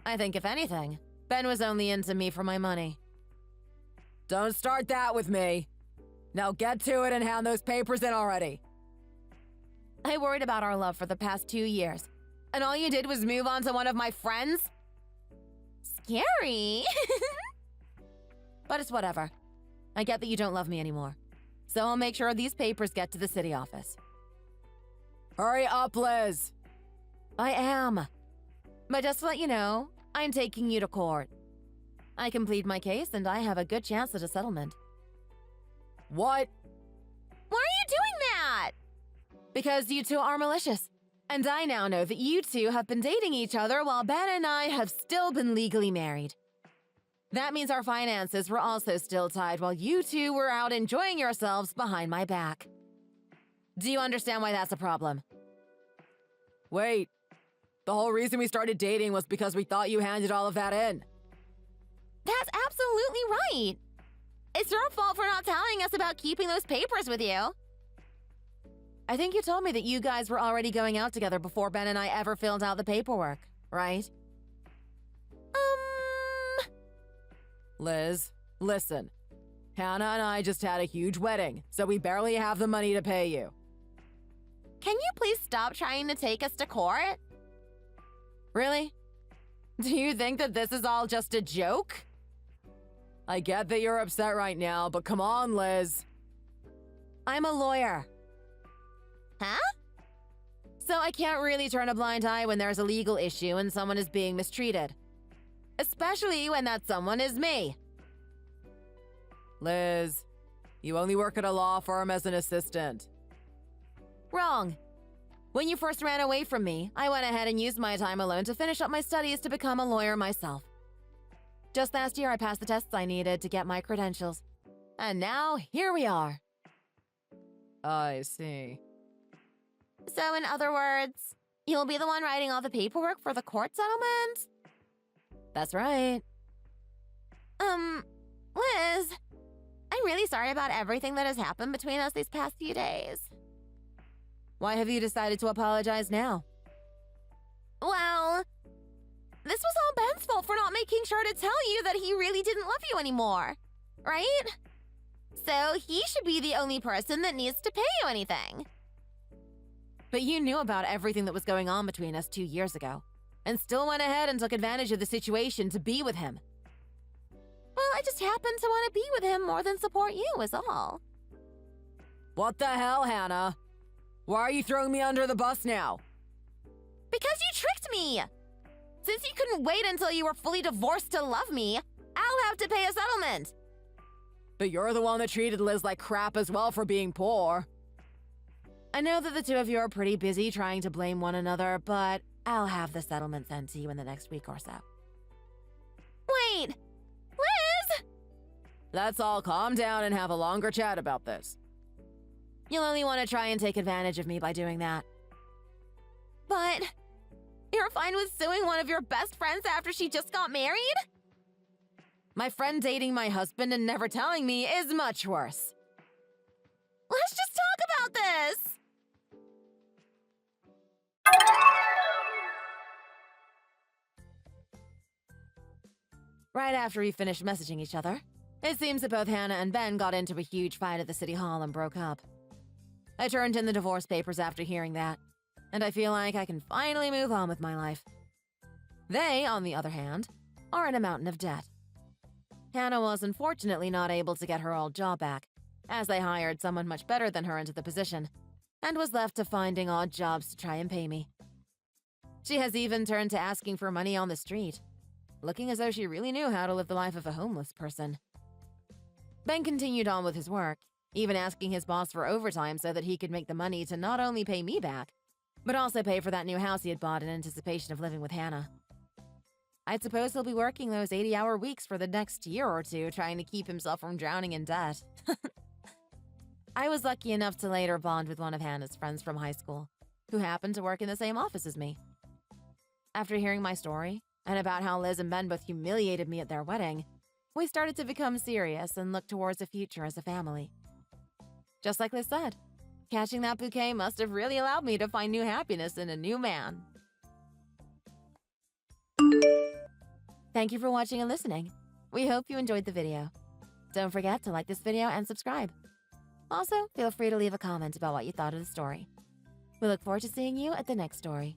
I think if anything, Ben was only into me for my money. Don't start that with me. Now get to it and hand those papers in already. I worried about our love for the past 2 years, and all you did was move on to one of my friends? Scary. But it's whatever. I get that you don't love me anymore, so I'll make sure these papers get to the city office. Hurry up, Liz. I am. But just to let you know, I'm taking you to court. I can plead my case and I have a good chance at a settlement. What? Why are you doing that? Because you two are malicious. And I now know that you two have been dating each other while Ben and I have still been legally married. That means our finances were also still tied while you two were out enjoying yourselves behind my back. Do you understand why that's a problem? Wait. The whole reason we started dating was because we thought you handed all of that in. That's absolutely right. It's your fault for not telling us about keeping those papers with you. I think you told me that you guys were already going out together before Ben and I ever filled out the paperwork, right? Liz, listen. Hannah and I just had a huge wedding, so we barely have the money to pay you. Can you please stop trying to take us to court? Really? Do you think that this is all just a joke? I get that you're upset right now, but come on, Liz. I'm a lawyer. Huh? So I can't really turn a blind eye when there's a legal issue and someone is being mistreated. Especially when that someone is me. Liz, you only work at a law firm as an assistant. Wrong. When you first ran away from me, I went ahead and used my time alone to finish up my studies to become a lawyer myself. Just last year, I passed the tests I needed to get my credentials. And now, here we are. I see. So in other words, you'll be the one writing all the paperwork for the court settlement? That's right. Liz, I'm really sorry about everything that has happened between us these past few days. Why have you decided to apologize now? Well, this was all Ben's fault for not making sure to tell you that he really didn't love you anymore, right? So he should be the only person that needs to pay you anything. But you knew about everything that was going on between us 2 years ago, and still went ahead and took advantage of the situation to be with him. Well, I just happen to want to be with him more than support you, is all. What the hell, Hannah? Why are you throwing me under the bus now? Because you tricked me! Since you couldn't wait until you were fully divorced to love me, I'll have to pay a settlement. But you're the one that treated Liz like crap as well for being poor. I know that the two of you are pretty busy trying to blame one another, but I'll have the settlement sent to you in the next week or so. Wait! Liz! Let's all calm down and have a longer chat about this. You'll only want to try and take advantage of me by doing that. But you're fine with suing one of your best friends after she just got married? My friend dating my husband and never telling me is much worse. Let's just talk about this! Right after we finished messaging each other, it seems that both Hannah and Ben got into a huge fight at the city hall and broke up. I turned in the divorce papers after hearing that, and I feel like I can finally move on with my life. They, on the other hand, are in a mountain of debt. Hannah was unfortunately not able to get her old job back, as they hired someone much better than her into the position, and was left to finding odd jobs to try and pay me. She has even turned to asking for money on the street, looking as though she really knew how to live the life of a homeless person. Ben continued on with his work, even asking his boss for overtime so that he could make the money to not only pay me back, but also pay for that new house he had bought in anticipation of living with Hannah. I suppose he'll be working those 80-hour weeks for the next year or two, trying to keep himself from drowning in debt. I was lucky enough to later bond with one of Hannah's friends from high school, who happened to work in the same office as me. After hearing my story, and about how Liz and Ben both humiliated me at their wedding, we started to become serious and look towards a future as a family. Just like Liz said, catching that bouquet must have really allowed me to find new happiness in a new man. Thank you for watching and listening. We hope you enjoyed the video. Don't forget to like this video and subscribe. Also, feel free to leave a comment about what you thought of the story. We look forward to seeing you at the next story.